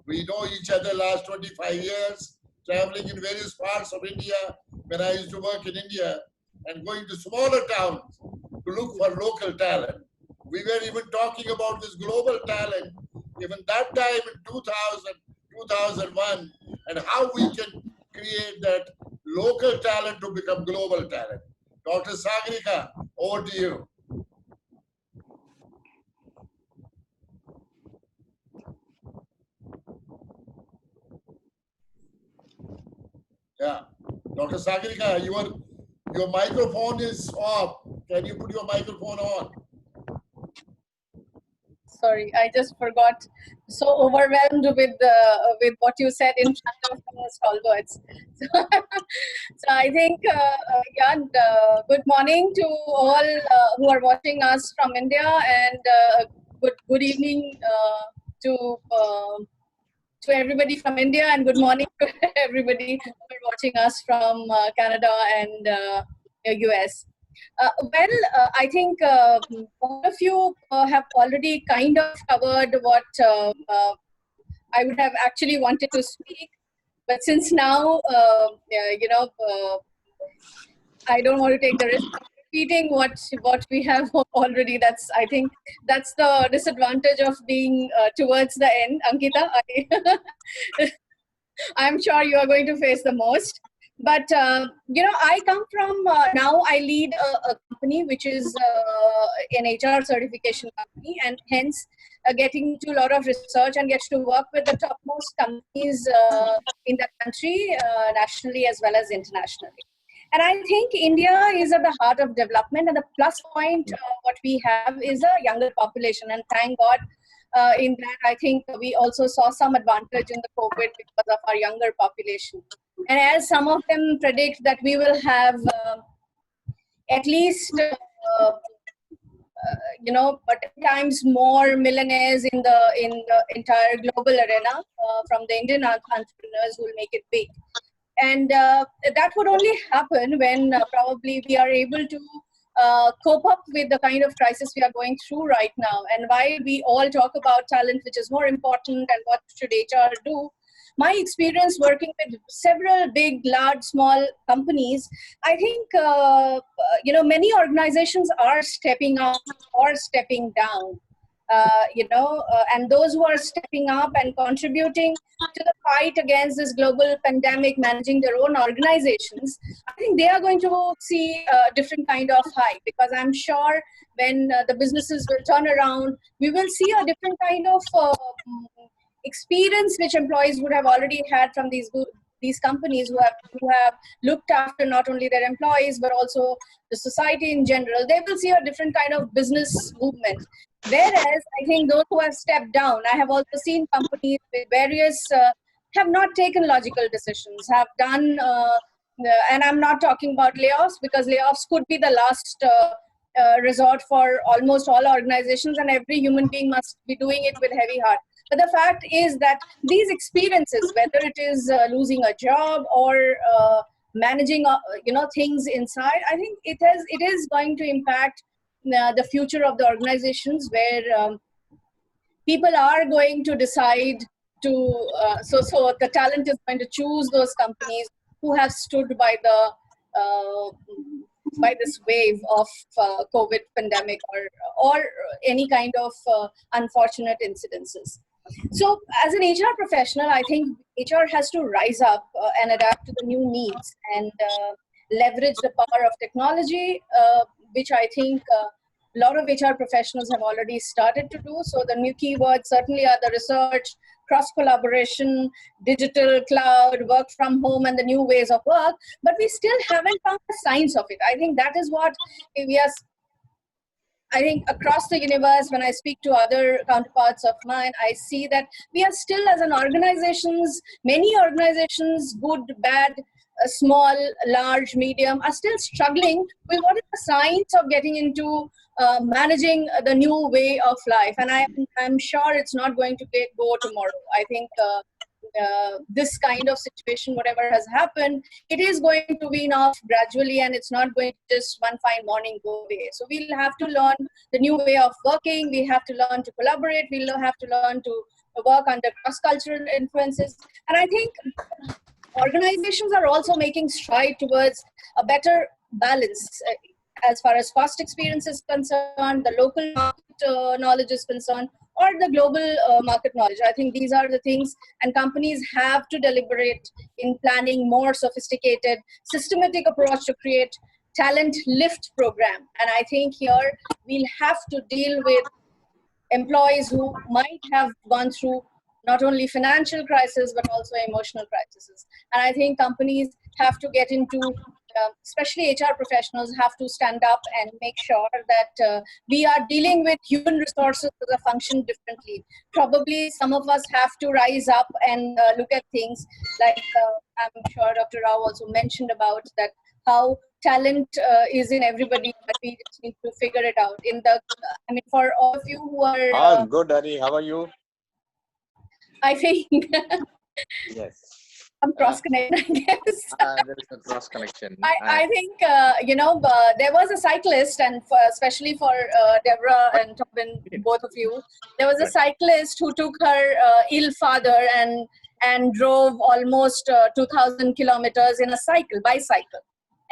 [SPEAKER 1] We know each other last 25 years, traveling in various parts of India when I used to work in India and going to smaller towns to look for local talent. We were even talking about this global talent, even that time in 2000, 2001, and how we can create that local talent to become global talent. Dr. Sagarika, over to you. Yeah, Dr. Sagarika, your microphone is off. Can you put your microphone on?
[SPEAKER 8] Sorry, I just forgot. So overwhelmed with what you said in front of stalwarts. So I think, good morning to all who are watching us from India, and good evening to everybody from India, and good morning to everybody who are watching us from Canada and US. I think all of you have already kind of covered what I would have actually wanted to speak. But since now, I don't want to take the risk of repeating what we have already. I think that's the disadvantage of being towards the end, Ankita. I'm sure you are going to face the most. But, I come from, now I lead a company which is an HR certification company, and hence getting to a lot of research and get to work with the topmost companies in the country, nationally as well as internationally. And I think India is at the heart of development, and the plus point what we have is a younger population, and thank God in that I think we also saw some advantage in the COVID because of our younger population. And as some of them predict that we will have at least, 10 times more millionaires in the entire global arena from the Indian entrepreneurs who will make it big. And that would only happen when probably we are able to cope up with the kind of crisis we are going through right now. And while we all talk about talent, which is more important, and what should HR do, my experience working with several big, large, small companies, I think, many organizations are stepping up or stepping down. and those who are stepping up and contributing to the fight against this global pandemic, managing their own organizations, I think they are going to see a different kind of high, because I'm sure when the businesses will turn around, we will see a different kind of experience which employees would have already had from these companies who have looked after not only their employees but also the society in general. They will see a different kind of business movement. Whereas I think those who have stepped down, I have also seen companies with various have not taken logical decisions, have done, and I'm not talking about layoffs, because layoffs could be the last resort for almost all organizations, and every human being must be doing it with heavy heart. But the fact is that these experiences, whether it is losing a job or managing, things inside, I think it is going to impact the future of the organizations, where people are going to decide to. So the talent is going to choose those companies who have stood by this wave of COVID pandemic or any kind of unfortunate incidences. So as an HR professional, I think HR has to rise up and adapt to the new needs and leverage the power of technology, which I think a lot of HR professionals have already started to do. So the new keywords certainly are the research, cross-collaboration, digital, cloud, work from home, and the new ways of work. But we still haven't found the science of it. I think that is what we are. I think across the universe, when I speak to other counterparts of mine, I see that we are still, as an organizations, many organizations, good, bad, small, large, medium, are still struggling with what is the science of getting into managing the new way of life. And I'm sure it's not going to go tomorrow. I think this kind of situation, whatever has happened, it is going to wean off gradually, and it's not going to just one fine morning go away. So we'll have to learn the new way of working. We have to learn to collaborate. We'll have to learn to work under cross-cultural influences. And I think organizations are also making stride towards a better balance as far as past experience is concerned, the local market knowledge is concerned, or the global market knowledge. I think these are the things, and companies have to deliberate in planning more sophisticated, systematic approach to create talent lift program. And I think here we'll have to deal with employees who might have gone through not only financial crisis, but also emotional crises. And I think companies have to get into, especially HR professionals, have to stand up and make sure that we are dealing with human resources as a function differently. Probably some of us have to rise up and look at things like, I'm sure Dr. Rao also mentioned about that, how talent is in everybody, but we just need to figure it out. For all of you who are...
[SPEAKER 9] I'm good, Annie. How are you?
[SPEAKER 8] I think...
[SPEAKER 9] Yes.
[SPEAKER 8] Some cross-connection, I guess.
[SPEAKER 9] There is a cross-connection.
[SPEAKER 8] I think, there was a cyclist, and especially for Deborah and Tobin, both of you, there was a cyclist who took her ill father and drove almost 2,000 kilometers in a bicycle.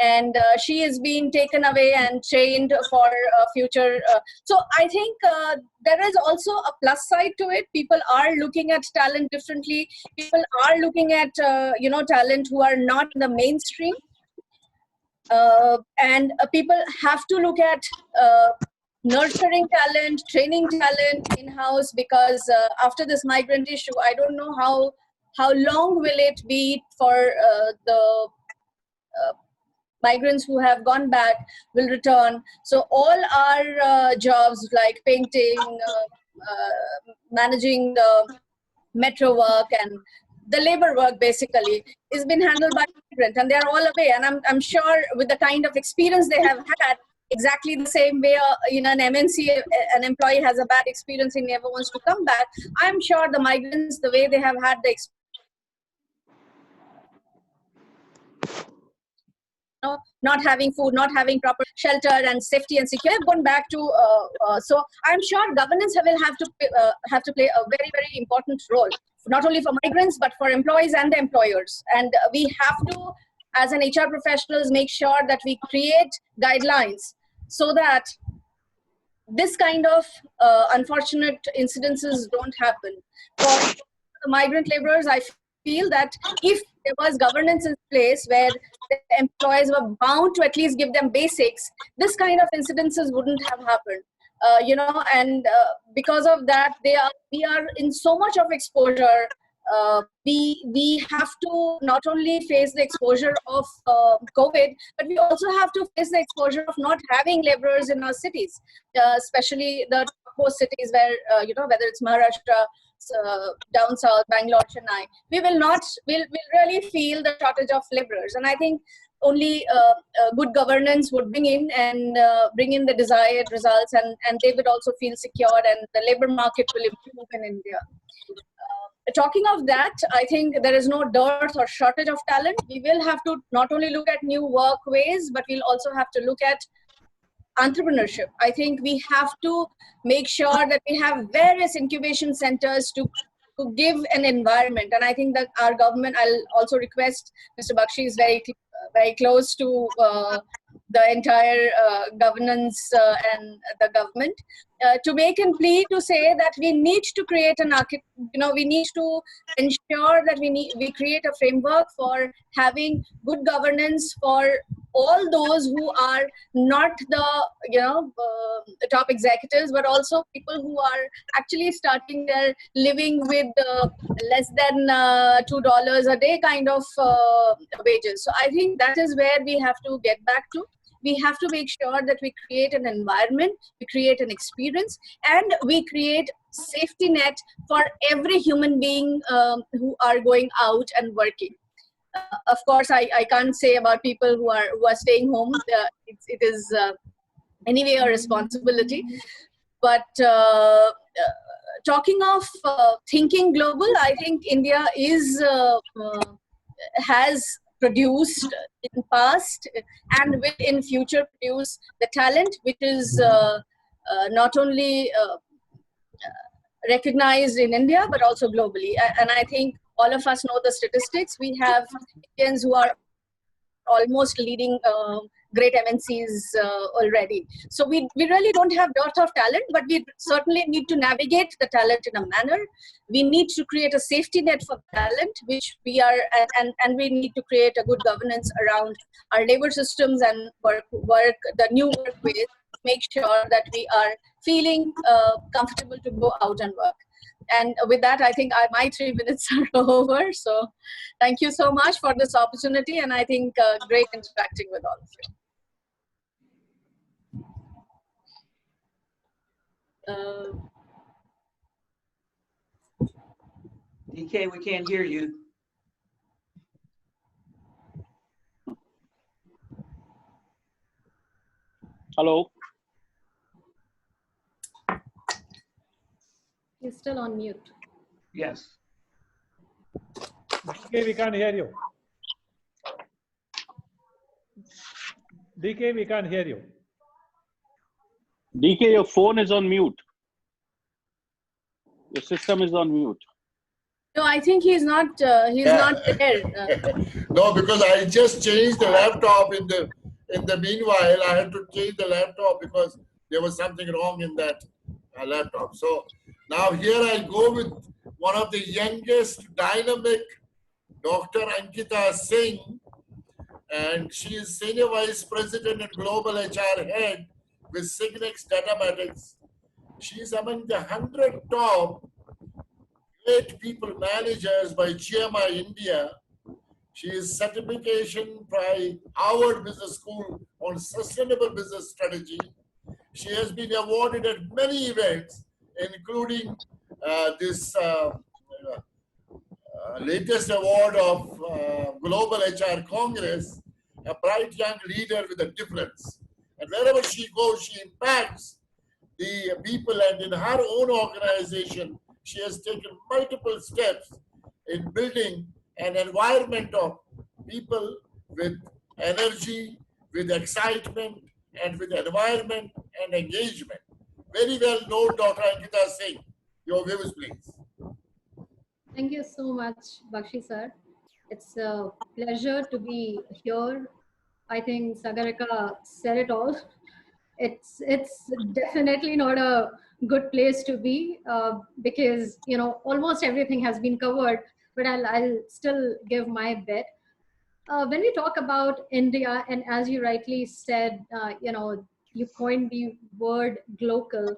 [SPEAKER 8] And she is being taken away and trained for future. So I think there is also a plus side to it. People are looking at talent differently. People are looking at, talent who are not in the mainstream. And people have to look at nurturing talent, training talent in-house, because after this migrant issue, I don't know how long will it be for the migrants who have gone back will return. So all our jobs like painting, managing the metro work and the labor work basically is been handled by migrants, and they're all away. And I'm sure with the kind of experience they have had, exactly the same way in an MNC, an employee has a bad experience and never wants to come back. I'm sure the migrants, the way they have had the experience, not having food, not having proper shelter and safety and security, gone back to. So I'm sure governance will have to play a very, very important role, not only for migrants but for employees and the employers. And we have to, as an HR professionals, make sure that we create guidelines so that this kind of unfortunate incidences don't happen. For migrant laborers, I feel that if there was governance in place where the employers were bound to at least give them basics, this kind of incidences wouldn't have happened. And because of that, we are in so much of exposure. We have to not only face the exposure of COVID, but we also have to face the exposure of not having laborers in our cities, especially the post cities where, whether it's Maharashtra, down south, Bangalore, Chennai, we'll really feel the shortage of laborers. And I think only good governance would bring in the desired results, and they would also feel secure, and the labor market will improve in India. Talking of that, I think there is no dearth or shortage of talent. We will have to not only look at new workways, but we'll also have to look at entrepreneurship. I think we have to make sure that we have various incubation centers to give an environment. And I think that our government, I'll also request Mr. Bakshi is very close to the entire governance and the government to make a plea to say that we need to create we need to ensure that we create a framework for having good governance for all those who are not the top executives, but also people who are actually starting their living with less than $2 a day kind of wages. So I think that is where we have to get back to. We have to make sure that we create an environment, we create an experience, and we create safety net for every human being who are going out and working. Of course, I can't say about people who are staying home. It is anyway a responsibility. But talking of thinking global, I think India has produced in past and will in future produce the talent which is not only recognized in India but also globally. And I think all of us know the statistics. We have Indians who are almost leading great MNCs already. So we really don't have dearth of talent, but we certainly need to navigate the talent in a manner. We need to create a safety net for talent, which we are, and we need to create a good governance around our labor systems and work the new workways, make sure that we are feeling comfortable to go out and work. And with that, I think my 3 minutes are over. So thank you so much for this opportunity. And I think great interacting with all of you.
[SPEAKER 4] DK, we can't hear you.
[SPEAKER 6] Hello.
[SPEAKER 5] He's still on mute.
[SPEAKER 4] Yes.
[SPEAKER 2] DK, we can't hear you. DK, we can't hear you.
[SPEAKER 6] DK, your phone is on mute. Your system is on mute.
[SPEAKER 8] No, I think he's not. He's not there.
[SPEAKER 1] No, because I just changed the laptop in the meanwhile. I had to change the laptop because there was something wrong in that laptop. So now here I go with one of the youngest dynamic, Dr. Ankita Singh, and she is Senior Vice President and Global HR Head with Signex Datamatics. She is among the 100 top great people managers by GMI India. She is certification by Harvard Business School on sustainable business strategy. She has been awarded at many events, including this latest award of Global HR Congress, a bright young leader with a difference. And wherever she goes, she impacts the people, and in her own organization, she has taken multiple steps in building an environment of people with energy, with excitement, and with environment and engagement. Very well known, Dr. Ankita Singh. Your views, please.
[SPEAKER 5] Thank you so much, Bakshi sir. It's a pleasure to be here. I think Sagarika said it all. it's definitely not a good place to be, because almost everything has been covered, but I'll still give my bit. When we talk about India, and as you rightly said, you coined the word global.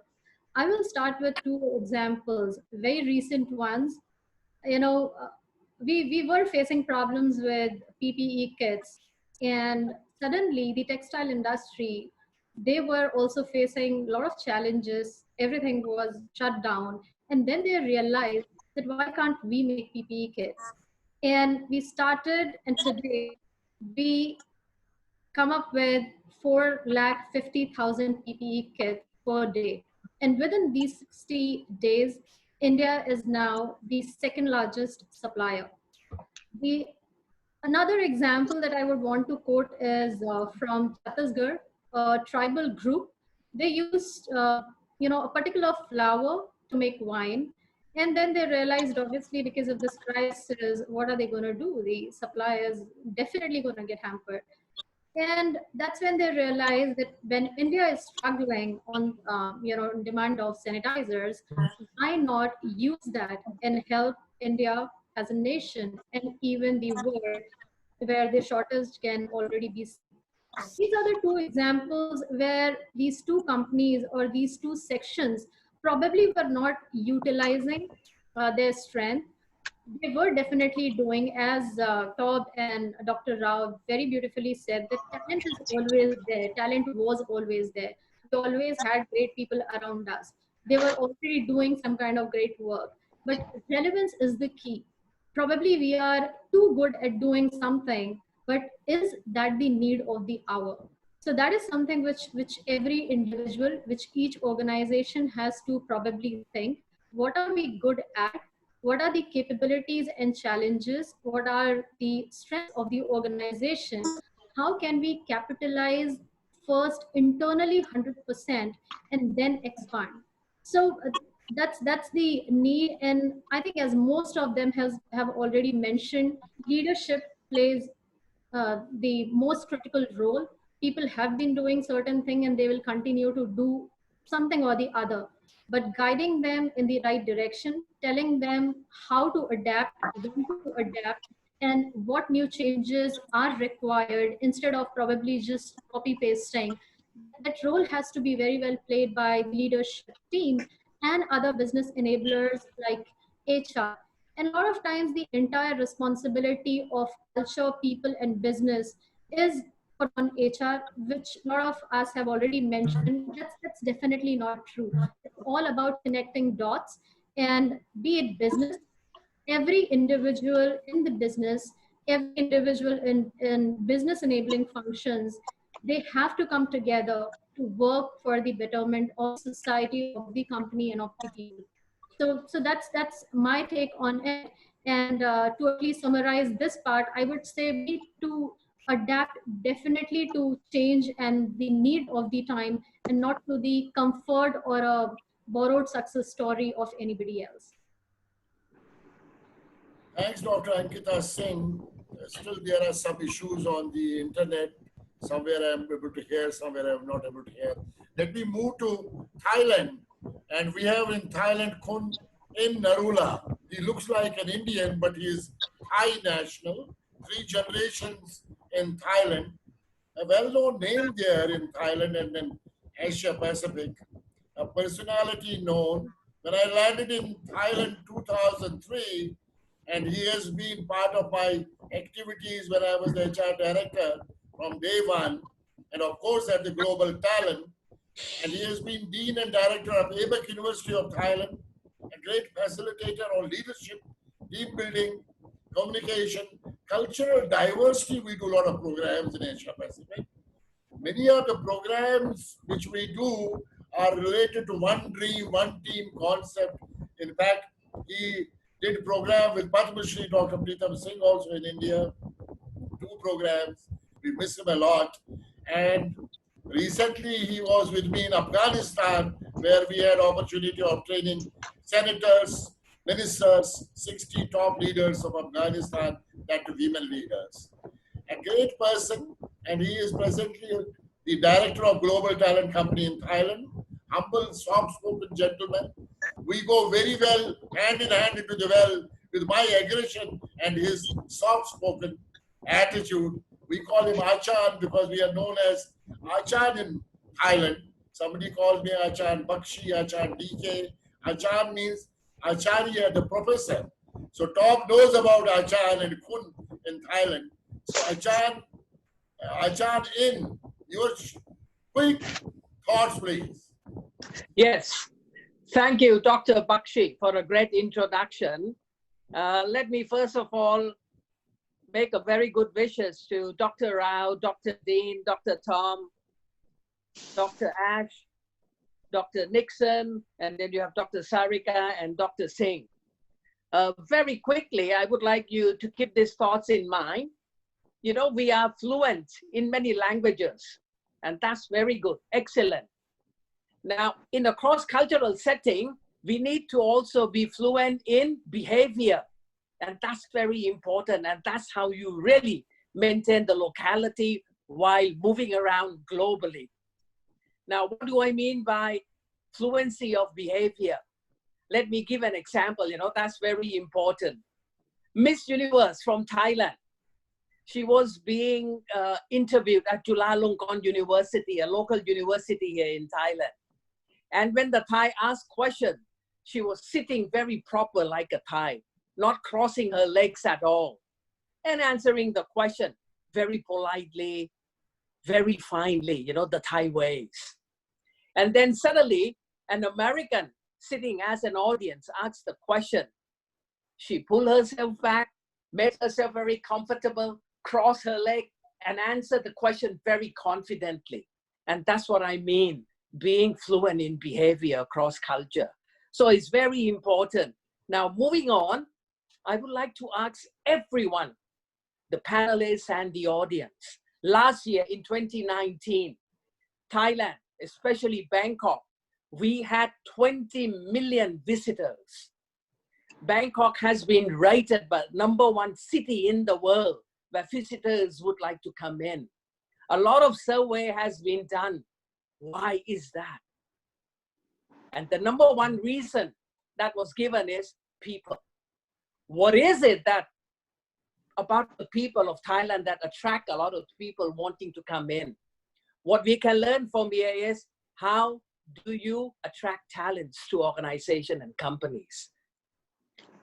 [SPEAKER 5] I will start with two examples, very recent ones. you know, uh, we were facing problems with PPE kits, and suddenly the textile industry, they were also facing a lot of challenges. Everything was shut down, and then they realized that why can't we make PPE kits? And we started, and today we come up with 450,000 PPE kits per day. And within these 60 days, India is now the second largest supplier. The Another example that I would want to quote is from Chhattisgarh, a tribal group. They used, a particular flour to make wine, and then they realized, obviously, because of this crisis, what are they going to do? The supply is definitely going to get hampered. And that's when they realized that when India is struggling on, demand of sanitizers, why not use that and help India as a nation and even the world, where the shortage can already be seen. These are the two examples where these two companies or these two sections probably were not utilizing their strength. They were definitely doing, as Tob and Dr. Rao very beautifully said, that talent is always there. Talent was always there. We always had great people around us. They were already doing some kind of great work. But relevance is the key. Probably we are too good at doing something, but is that the need of the hour? So that is something which every individual, which each organization has to probably think. What are we good at? What are the capabilities and challenges? What are the strengths of the organization? How can we capitalize first internally 100% and then expand? So that's the need. And I think, as most of them have already mentioned, leadership plays the most critical role. People have been doing certain thing and they will continue to do something or the other, but guiding them in the right direction, telling them how to adapt, when to adapt, and what new changes are required, instead of probably just copy pasting. That role has to be very well played by the leadership team and other business enablers like HR. And a lot of times the entire responsibility of culture, people, and business is put on HR, which a lot of us have already mentioned. That's definitely not true. It's all about connecting dots, and be it business, every individual in the business, every individual in business enabling functions, they have to come together to work for the betterment of society, of the company, and of the people. So that's my take on it. And to at least summarize this part, I would say we need to adapt definitely to change and the need of the time, and not to the comfort or a borrowed success story of anybody else.
[SPEAKER 1] Thanks, Dr. Ankita Singh. Still, there are some issues on the internet. Somewhere I'm able to hear, somewhere I'm not able to hear. Let me move to Thailand. And we have in Thailand Kun in Narula. He looks like an Indian, but he is Thai national. 3 generations in Thailand. A well-known name there in Thailand and in Asia Pacific. A personality known. When I landed in Thailand 2003, and he has been part of my activities when I was the HR director from day one, and of course at the Global Talent. And he has been Dean and Director of ABEC University of Thailand, a great facilitator on leadership, team building, communication, cultural diversity. We do a lot of programs in Asia Pacific. Many of the programs which we do are related to one dream, one team concept. In fact, he did a program with Padma Shri Dr. Pritam Singh also in India, 2 programs. We miss him a lot. And recently he was with me in Afghanistan, where we had opportunity of training senators, ministers, 60 top leaders of Afghanistan, that to women leaders. A great person, and he is presently the director of Global Talent Company in Thailand, humble, soft-spoken gentleman. We go very well, hand in hand into the well with my aggression and his soft-spoken attitude. We call him Achan because we are known as Achan in Thailand. Somebody calls me Achan Bakshi, Achan DK. Achan means Acharya, the professor. So Tom knows about Achan and Kun in Thailand. So Achan in your quick thoughts, please.
[SPEAKER 10] Yes. Thank you, Dr. Bakshi, for a great introduction. Let me first of all make a very good wishes to Dr. Rao, Dr. Dean, Dr. Tom, Dr. Ash, Dr. Nixon, and then you have Dr. Sarika and Dr. Singh. Very quickly, I would like you to keep these thoughts in mind. You know, we are fluent in many languages, and that's very good, excellent. Now, in a cross-cultural setting, we need to also be fluent in behavior, and that's very important, and that's how you really maintain the locality while moving around globally. Now, what do I mean by fluency of behavior? Let me give an example, you know, that's very important. Miss Universe from Thailand. She was being interviewed at Chulalongkorn University, a local university here in Thailand. And when the Thai asked question, she was sitting very proper like a Thai, not crossing her legs at all, and answering the question very politely, very finely, you know, the Thai ways. And then suddenly, an American sitting as an audience asked the question. She pulled herself back, made herself very comfortable, crossed her leg, and answered the question very confidently. And that's what I mean, being fluent in behavior across culture. So it's very important. Now, moving on, I would like to ask everyone, the panelists and the audience. Last year in 2019, Thailand, especially Bangkok, we had 20 million visitors. Bangkok has been rated by #1 city in the world where visitors would like to come in. A lot of survey has been done. Why is that? And the #1 reason that was given is people. What is it that about the people of Thailand that attract a lot of people wanting to come in? What we can learn from here is how do you attract talents to organizations and companies?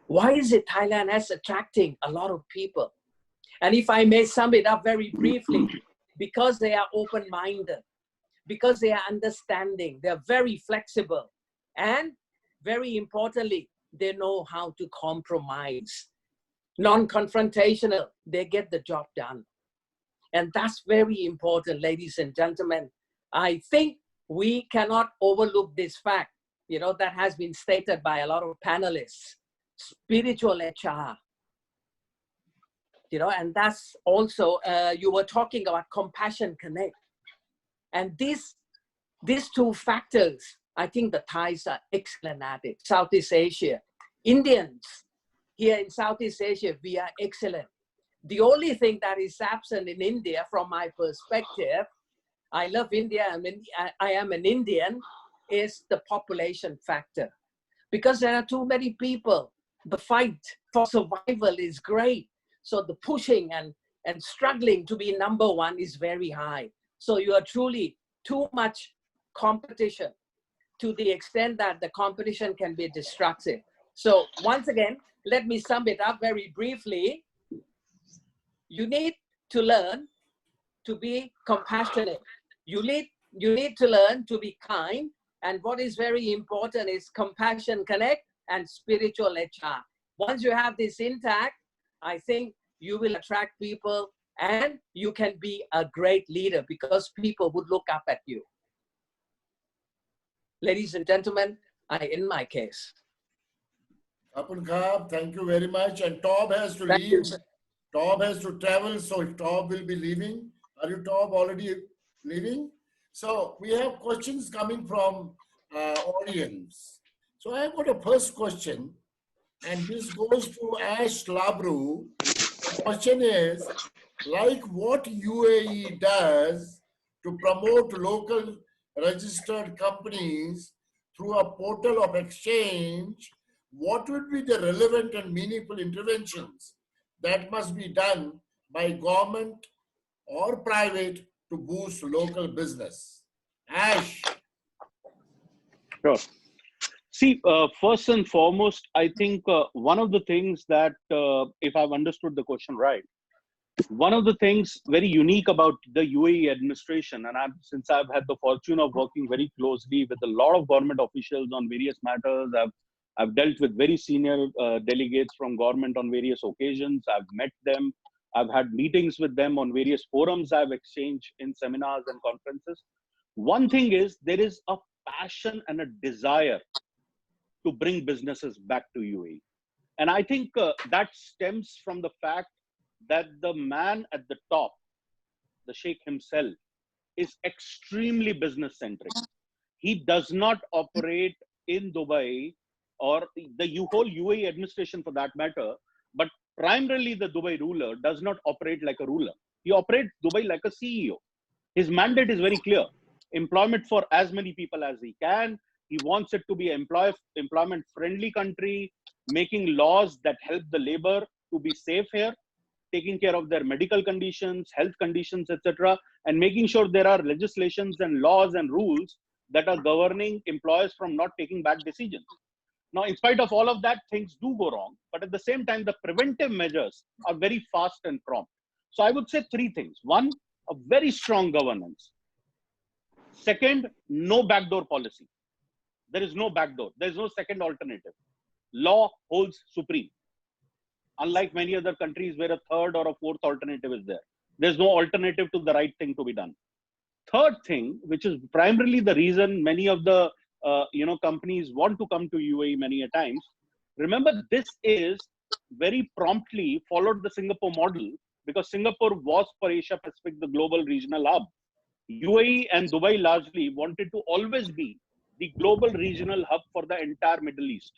[SPEAKER 10] Why is it Thailand is attracting a lot of people? And if I may sum it up very briefly, because they are open-minded, because they are understanding, they're very flexible, and very importantly, they know how to compromise. Non-confrontational, they get the job done. And that's very important, ladies and gentlemen. I think we cannot overlook this fact, you know, that has been stated by a lot of panelists, spiritual HR. You know, and that's also, you were talking about compassion connect. And these two factors, I think the Thais are excellent at it. Southeast Asia, Indians here in Southeast Asia, we are excellent. The only thing that is absent in India, from my perspective, I love India, I am an Indian, is the population factor. Because there are too many people, the fight for survival is great. So the pushing and struggling to be #1 is very high. So you are truly too much competition to the extent that the competition can be destructive. So once again, let me sum it up very briefly. You need to learn to be compassionate. You need to learn to be kind. And what is very important is compassion connect and spiritual HR. Once you have this intact, I think you will attract people and you can be a great leader because people would look up at you. Ladies and gentlemen, I end my case.
[SPEAKER 1] Thank you very much. And Tom has to leave. Tom has to travel, so Tom will be leaving. Are you, Tom, already leaving? So we have questions coming from audience. So I have got a first question, and this goes to Ash Labru. The question is, like what UAE does to promote local registered companies through a portal of exchange, what would be the relevant and meaningful interventions that must be done by government or private to boost local business? Ash.
[SPEAKER 6] Sure. See, first and foremost, I think one of the things that, if I've understood the question right, one of the things very unique about the UAE administration, and since I've had the fortune of working very closely with a lot of government officials on various matters, I've dealt with very senior delegates from government on various occasions. I've met them. I've had meetings with them on various forums I've exchanged in seminars and conferences. One thing is there is a passion and a desire to bring businesses back to UAE. And I think that stems from the fact that the man at the top, the Sheikh himself, is extremely business centric. He does not operate in Dubai or the whole UAE administration for that matter, but primarily the Dubai ruler does not operate like a ruler. He operates Dubai like a CEO. His mandate is very clear. Employment for as many people as he can. He wants it to be employment friendly country, making laws that help the labor to be safe here, taking care of their medical conditions, health conditions, etc., and making sure there are legislations and laws and rules that are governing employers from not taking bad decisions. Now, in spite of all of that, things do go wrong, but at the same time, the preventive measures are very fast and prompt. So I would say three things. One, a very strong governance. Second, no backdoor policy. There is no backdoor. There is no second alternative. Law holds supreme. Unlike many other countries where a third or a fourth alternative is there. There's no alternative to the right thing to be done. Third thing, which is primarily the reason many of the companies want to come to UAE many a times. Remember, this is very promptly followed the Singapore model because Singapore was for Asia Pacific the global regional hub. UAE and Dubai largely wanted to always be the global regional hub for the entire Middle East.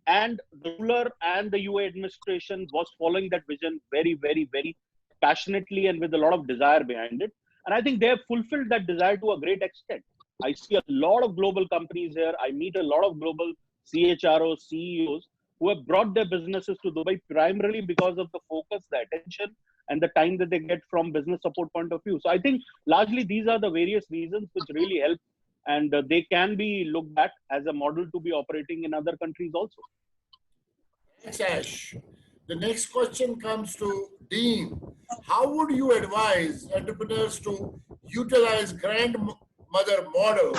[SPEAKER 6] And the ruler and the UAE administration was following that vision very, very, very passionately and with a lot of desire behind it. And I think they have fulfilled that desire to a great extent. I see a lot of global companies here. I meet a lot of global CHROs, CEOs who have brought their businesses to Dubai primarily because of the focus, the attention, and the time that they get from business support point of view. So I think largely these are the various reasons which really help, and they can be looked at as a model to be operating in other countries also.
[SPEAKER 1] Thanks, Ash. The next question comes to Dean. How would you advise entrepreneurs to utilize grandmother model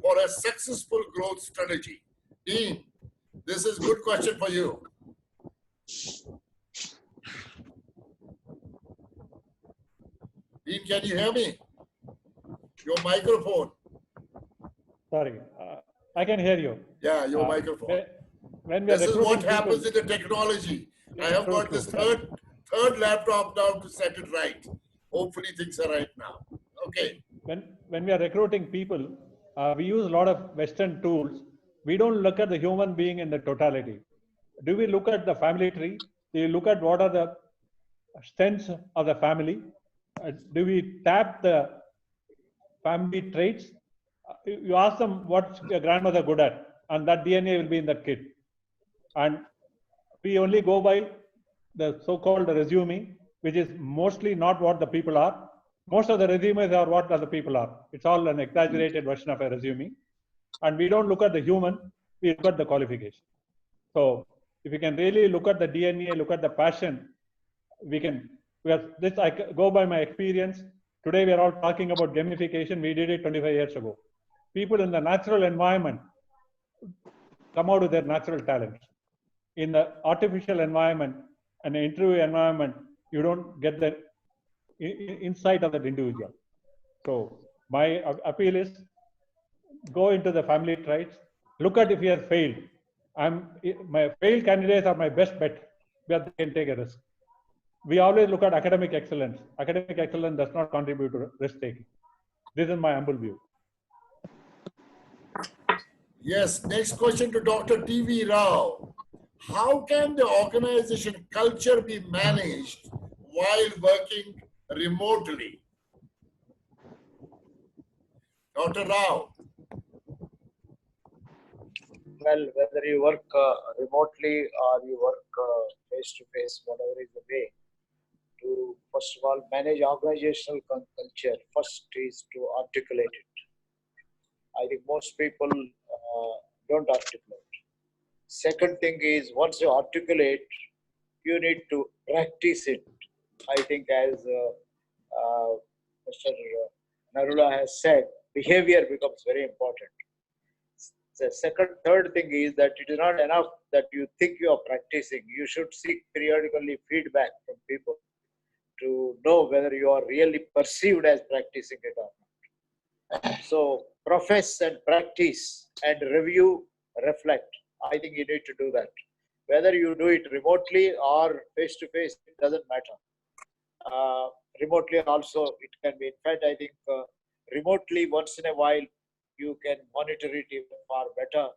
[SPEAKER 1] for a successful growth strategy? Dean, this is a good question for you. Dean, can you hear me? Your microphone.
[SPEAKER 2] Sorry, I can hear you.
[SPEAKER 1] Yeah, your microphone.
[SPEAKER 2] When we are
[SPEAKER 1] this is what happens
[SPEAKER 2] people,
[SPEAKER 1] in the technology. I have got this third laptop now to set it right. Hopefully things are right now. Okay.
[SPEAKER 2] When we are recruiting people, we use a lot of Western tools. We don't look at the human being in the totality. Do we look at the family tree? Do you look at what are the strengths of the family? Do we tap the family traits? You ask them what's your grandmother good at, and that DNA will be in that kid. And we only go by the so-called resume, which is mostly not what the people are. Most of the resumes are what other people are. It's all an exaggerated version of a resume. And we don't look at the human, we look at the qualification. So if you can really look at the DNA, look at the passion, we can, this I go by my experience. Today we are all talking about gamification. We did it 25 years ago. People in the natural environment come out with their natural talents. In the artificial environment and the interview environment, you don't get the insight of that individual. So my appeal is go into the family traits, look at if you have failed. My failed candidates are my best bet, where they can take a risk. We always look at academic excellence. Academic excellence does not contribute to risk taking. This is my humble view.
[SPEAKER 1] Yes, next question to Dr. TV Rao. How can the organization culture be managed while working remotely? Dr. Rao.
[SPEAKER 3] Well, whether you work remotely or you work face to face, whatever is the way to, first of all, manage organizational culture, first is to articulate it. I think most people don't articulate. Second thing is, once you articulate, you need to practice it. I think as Mr. Narula has said, behavior becomes very important. The third thing is that it is not enough that you think you are practicing. You should seek periodically feedback from people to know whether you are really perceived as practicing it or not. So profess and practice and review, reflect. I think you need to do that. Whether you do it remotely or face to face, it doesn't matter. Remotely also it can be. In fact, I think remotely once in a while you can monitor it even far better.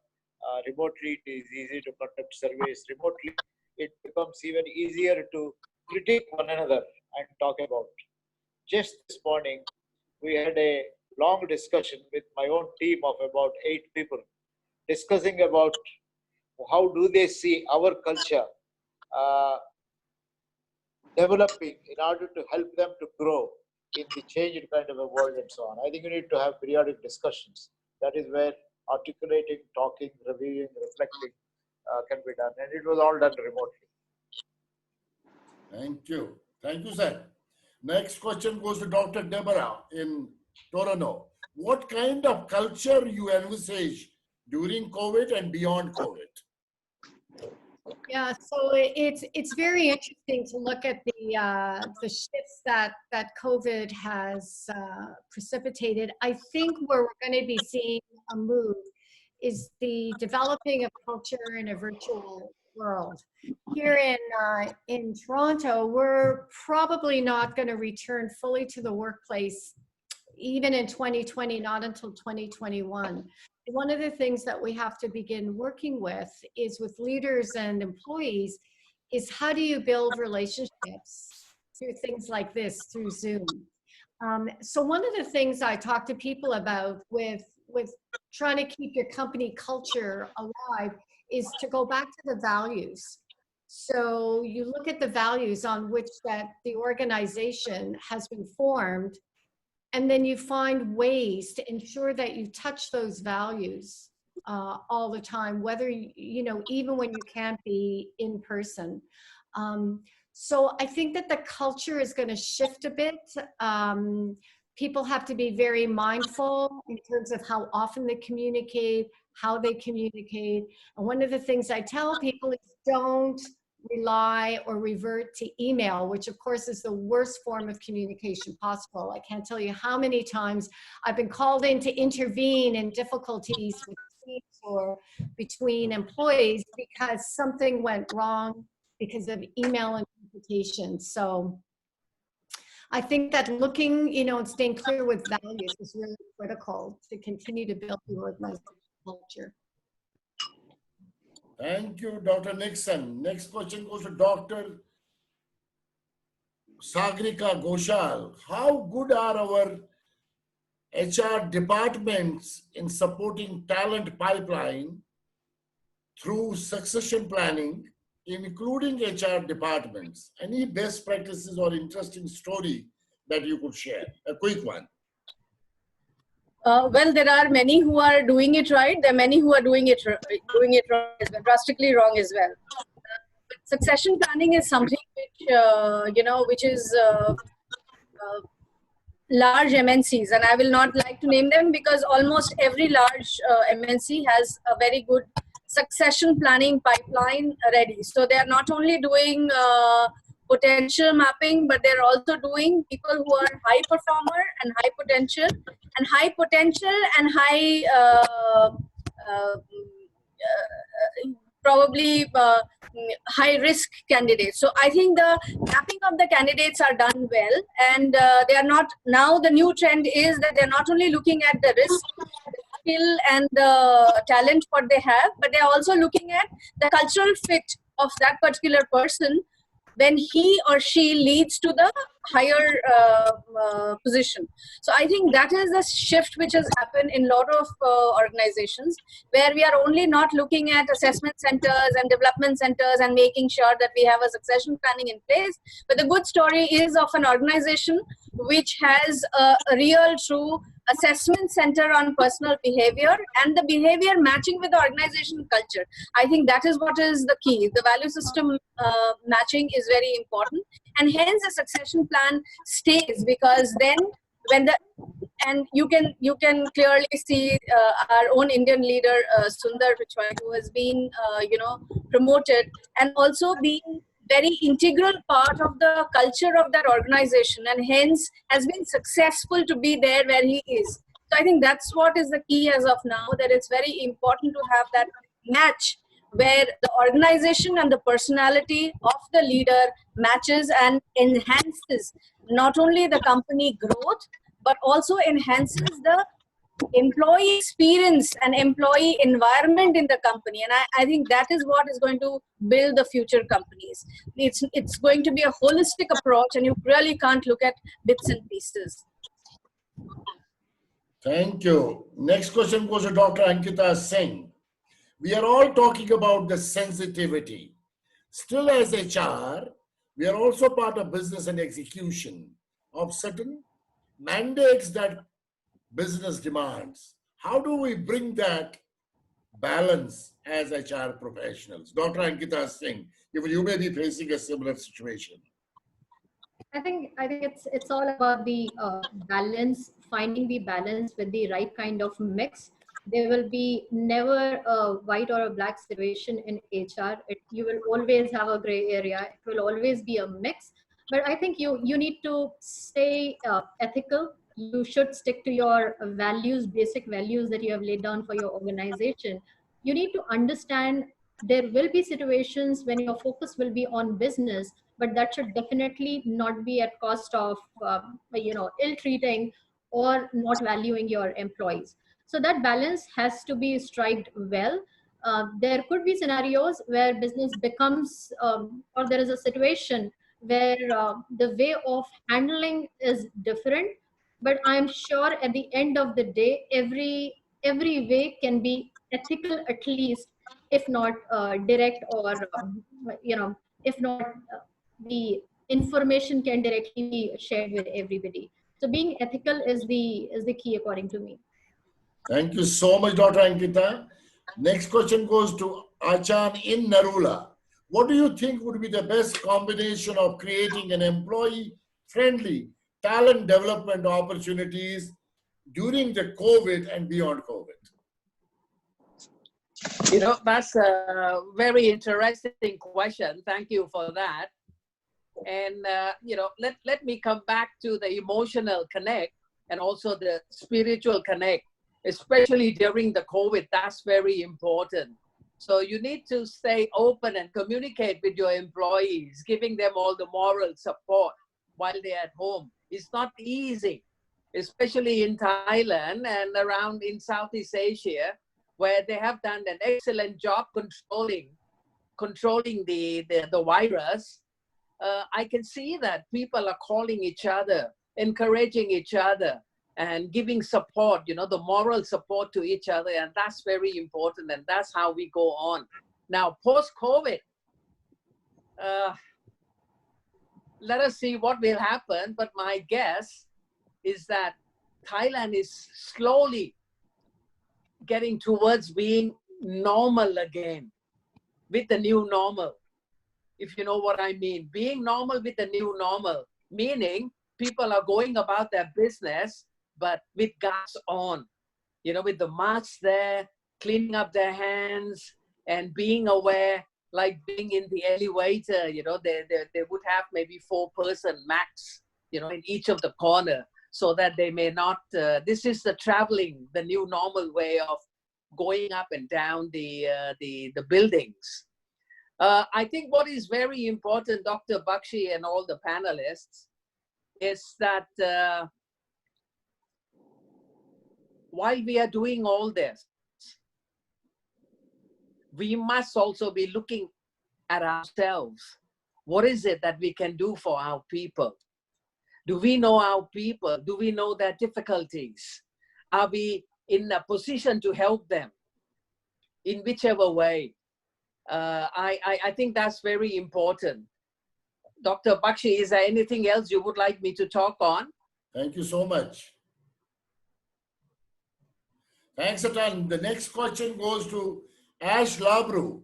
[SPEAKER 3] Remotely it is easy to conduct surveys. Remotely it becomes even easier to critique one another and talk about. Just this morning we had a long discussion with my own team of about 8 people, discussing about how do they see our culture developing in order to help them to grow in the changed kind of a world and so on. I think you need to have periodic discussions. That is where articulating, talking, reviewing, reflecting can be done. And it was all done remotely.
[SPEAKER 1] Thank you. Thank you, sir. Next question goes to Dr. Deborah in Toronto. What kind of culture you envisage during COVID and beyond COVID?
[SPEAKER 7] Yeah, so it's very interesting to look at the shifts that COVID has precipitated. I think where we're going to be seeing a move is the developing of culture in a virtual world. Here in Toronto, we're probably not going to return fully to the workplace even in 2020, not until 2021. One of the things that we have to begin working with is with leaders and employees is how do you build relationships through things like this, through Zoom. So one of the things I talk to people about with trying to keep your company culture alive is to go back to the values. So you look at the values on which that the organization has been formed, and then you find ways to ensure that you touch those values all the time, whether, you know, even when you can't be in person. So I think that the culture is going to shift a bit. People have to be very mindful in terms of how often they communicate, how they communicate. And one of the things I tell people is don't rely or revert to email, which of course is the worst form of communication possible. I can't tell you how many times I've been called in to intervene in difficulties with teams or between employees because something went wrong because of email interpretation. So I think that looking, you know, and staying clear with values is really critical to continue to build the organizational culture.
[SPEAKER 1] Thank you, Dr. Nixon. Next question goes to Dr. Sagrika Ghoshal. How good are our HR departments in supporting talent pipeline through succession planning, including HR departments? Any best practices or interesting story that you could share? A quick one.
[SPEAKER 8] Well, there are many who are doing it right. There are many who are doing it wrong as well, drastically wrong as well. But succession planning is something which, you know, which is large MNCs, and I will not like to name them because almost every large MNC has a very good succession planning pipeline ready. So they are not only doing potential mapping, but they're also doing people who are high performer and high potential and high probably high risk candidates. So I think the mapping of the candidates are done well, and they are not, now the new trend is that they're not only looking at the risk, skill and the talent what they have, but they're also looking at the cultural fit of that particular person when he or she leads to the higher position. So I think that is the shift which has happened in a lot of organizations, where we are only not looking at assessment centers and development centers and making sure that we have a succession planning in place. But the good story is of an organization which has a real true assessment center on personal behavior and the behavior matching with the organization culture. I think that is what is the key. The value system matching is very important, and hence the succession plan stays, because then when the and you can clearly see our own Indian leader Sundar Pichwai, who has been promoted and also being very integral part of the culture of that organization, and hence has been successful to be there where he is. So I think that's what is the key as of now, that it's very important to have that match where the organization and the personality of the leader matches and enhances not only the company growth, but also enhances the employee experience and employee environment in the company. And I think that is what is going to build the future companies. It's going to be a holistic approach, and you really can't look at bits and pieces.
[SPEAKER 1] Thank you. Next question goes to Dr. Ankita Singh. We are all talking about the sensitivity. Still, as HR, we are also part of business and execution of certain mandates that business demands. How do we bring that balance as HR professionals? Dr. Ankita Singh, you may be facing a similar situation.
[SPEAKER 5] I think it's all about the balance, finding the balance with the right kind of mix. There will be never a white or a black situation in HR. You will always have a gray area. It will always be a mix. But I think you need to stay ethical. You should stick to your values, basic values that you have laid down for your organization. You need to understand there will be situations when your focus will be on business, but that should definitely not be at cost of ill-treating or not valuing your employees. So that balance has to be striked well. There could be scenarios where business becomes, or there is a situation where the way of handling is different. But I'm sure at the end of the day, every way can be ethical, at least, if not direct, or if not the information can directly be shared with everybody. So being ethical is the key, according to me.
[SPEAKER 1] Thank you so much, Dr. Ankita. Next question goes to Achan in Narula. What do you think would be the best combination of creating an employee-friendly talent development opportunities during the COVID and beyond COVID?
[SPEAKER 10] That's a very interesting question. Thank you for that. And, let me come back to the emotional connect and also the spiritual connect, especially during the COVID. That's very important. So you need to stay open and communicate with your employees, giving them all the moral support while they're at home. It's not easy, especially in Thailand and around in Southeast Asia, where they have done an excellent job controlling the virus. I can see that people are calling each other, encouraging each other, and giving support, the moral support to each other. And that's very important. And that's how we go on. Now, post-COVID, let us see what will happen. But my guess is that Thailand is slowly getting towards being normal again, with the new normal, if you know what I mean. Being normal with the new normal, meaning people are going about their business, but with masks on, with the masks there, cleaning up their hands and being aware, like being in the elevator, they would have maybe 4-person max, in each of the corner, so that they may not, this is the traveling, the new normal way of going up and down the buildings. I think what is very important, Dr. Bakshi and all the panelists, is that while we are doing all this, we must also be looking at ourselves. what is it that we can do for our people? Do we know our people? Do we know their difficulties? Are we in a position to help them in whichever way? I think that's very important. Dr. Bakshi, is there anything else you would like me to talk on?
[SPEAKER 1] Thank you so much. Thanks a ton. The next question goes to Ash Labru.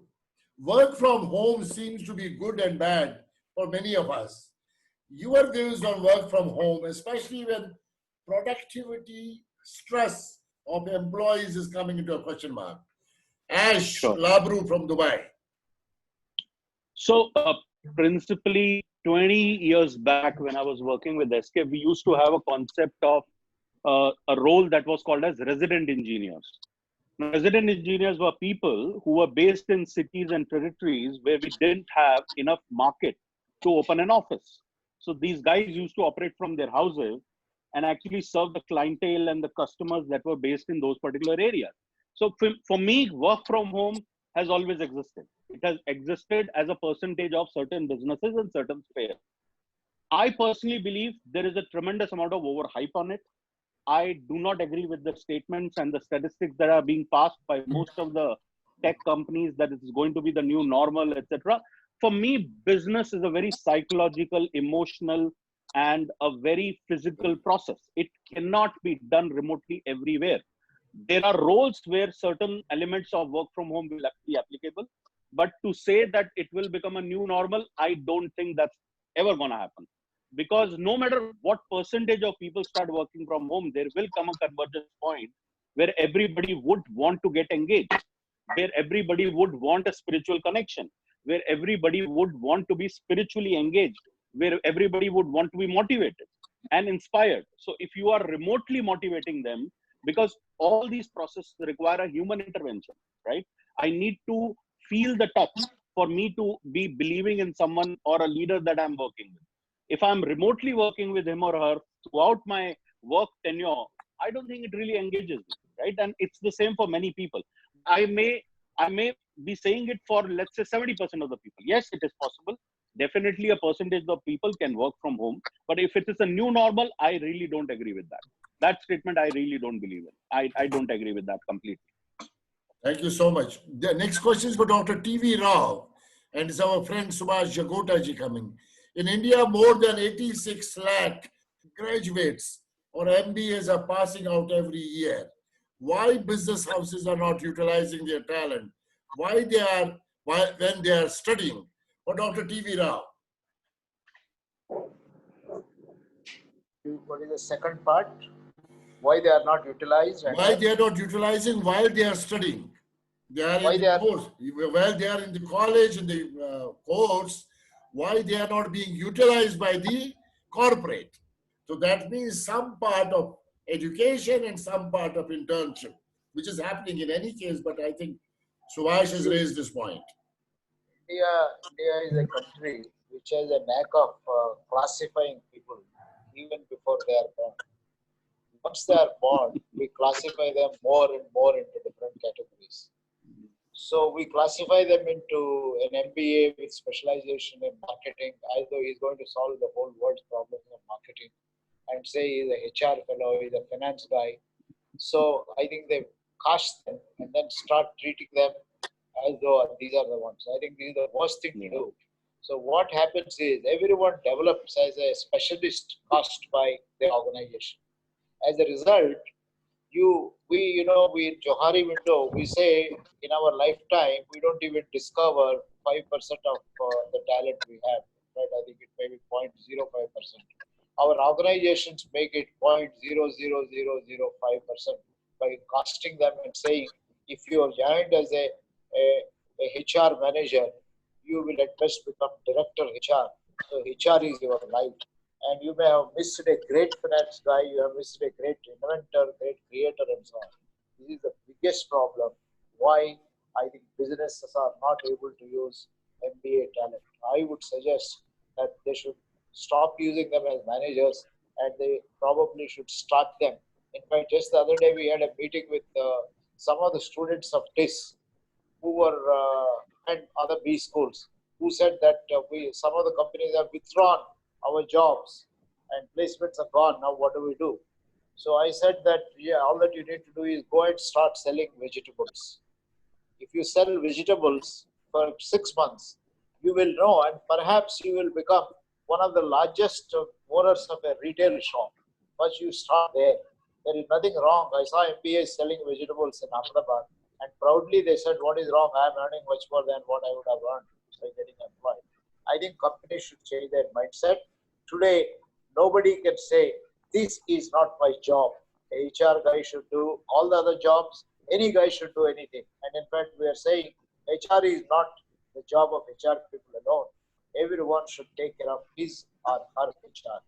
[SPEAKER 1] Work from home seems to be good and bad for many of us. Your views on work from home, especially when productivity stress of employees is coming into a question mark. Ash
[SPEAKER 6] Sure.
[SPEAKER 1] Labru from Dubai.
[SPEAKER 6] So principally 20 years back when I was working with SK, we used to have a concept of a role that was called as resident engineers. Now, resident engineers were people who were based in cities and territories where we didn't have enough market to open an office. So these guys used to operate from their houses and actually serve the clientele and the customers that were based in those particular areas. So for me, work from home has always existed. It has existed as a percentage of certain businesses and certain spheres. I personally believe there is a tremendous amount of overhype on it. I do not agree with the statements and the statistics that are being passed by most of the tech companies that it's going to be the new normal, etc. For me, business is a very psychological, emotional, and a very physical process. It cannot be done remotely everywhere. There are roles where certain elements of work from home will be applicable, but to say that it will become a new normal, I don't think that's ever going to happen. Because no matter what percentage of people start working from home, there will come a convergence point where everybody would want to get engaged, where everybody would want a spiritual connection, where everybody would want to be spiritually engaged, where everybody would want to be motivated and inspired. So if you are remotely motivating them, because all these processes require a human intervention, right? I need to feel the touch for me to be believing in someone or a leader that I'm working with. If I'm remotely working with him or her throughout my work tenure, I don't think it really engages me, right? And it's the same for many people. I may be saying it for, let's say, 70% of the people. Yes, it is possible. Definitely a percentage of people can work from home. But if it is a new normal, I really don't agree with that. That statement, I really don't believe in. I don't agree with that completely.
[SPEAKER 1] Thank you so much. The next question is for Dr. TV Rao, and it's our friend Subhash Jagotaji coming. In India, more than 86 lakh graduates or MBAs are passing out every year. Why business houses are not utilizing their talent? When they are studying? For Dr. TV Rao.
[SPEAKER 3] What is the second part? Why they are not utilized?
[SPEAKER 1] Why they are not utilizing while they are studying? They are in the course. While they are in the college, in the course, why they are not being utilized by the corporate? So that means some part of education and some part of internship, which is happening in any case, but I think Subhash has raised this point.
[SPEAKER 3] India is a country which has a knack of classifying people even before they are born. Once they are born, we classify them more and more into different categories. So we classify them into an MBA with specialization in marketing, as though he's going to solve the whole world's problems of marketing, and say he's a HR fellow, he's a finance guy. So I think they cast them and then start treating them as though these are the ones. I think this is the worst thing to do. So what happens is everyone develops as a specialist cast by the organization. As a result, we in Johari window, we say in our lifetime, we don't even discover 5% of the talent we have, right? I think it may be 0.05%. Our organizations make it 0.00005% by casting them and saying, if you are joined as a HR manager, you will at best become director HR. So HR is your life. And you may have missed a great finance guy, you have missed a great inventor, great creator, and so on. This is the biggest problem. Why I think businesses are not able to use MBA talent. I would suggest that they should stop using them as managers, and they probably should start them. In fact, just the other day we had a meeting with some of the students of TIS who were and other B schools, who said that some of the companies have withdrawn our jobs and placements are gone. Now what do we do? So I said that, yeah, all that you need to do is go and start selling vegetables. If you sell vegetables for 6 months, you will know, and perhaps you will become one of the largest owners of a retail shop. But you start there. There is nothing wrong. I saw MBAs selling vegetables in Ahmedabad, and proudly they said, what is wrong? I am earning much more than what I would have earned by getting employed. I think companies should change their mindset. Today, nobody can say, this is not my job. A HR guy should do all the other jobs. Any guy should do anything. And in fact, we are saying HR is not the job of HR people alone. Everyone should take care of his or her HR.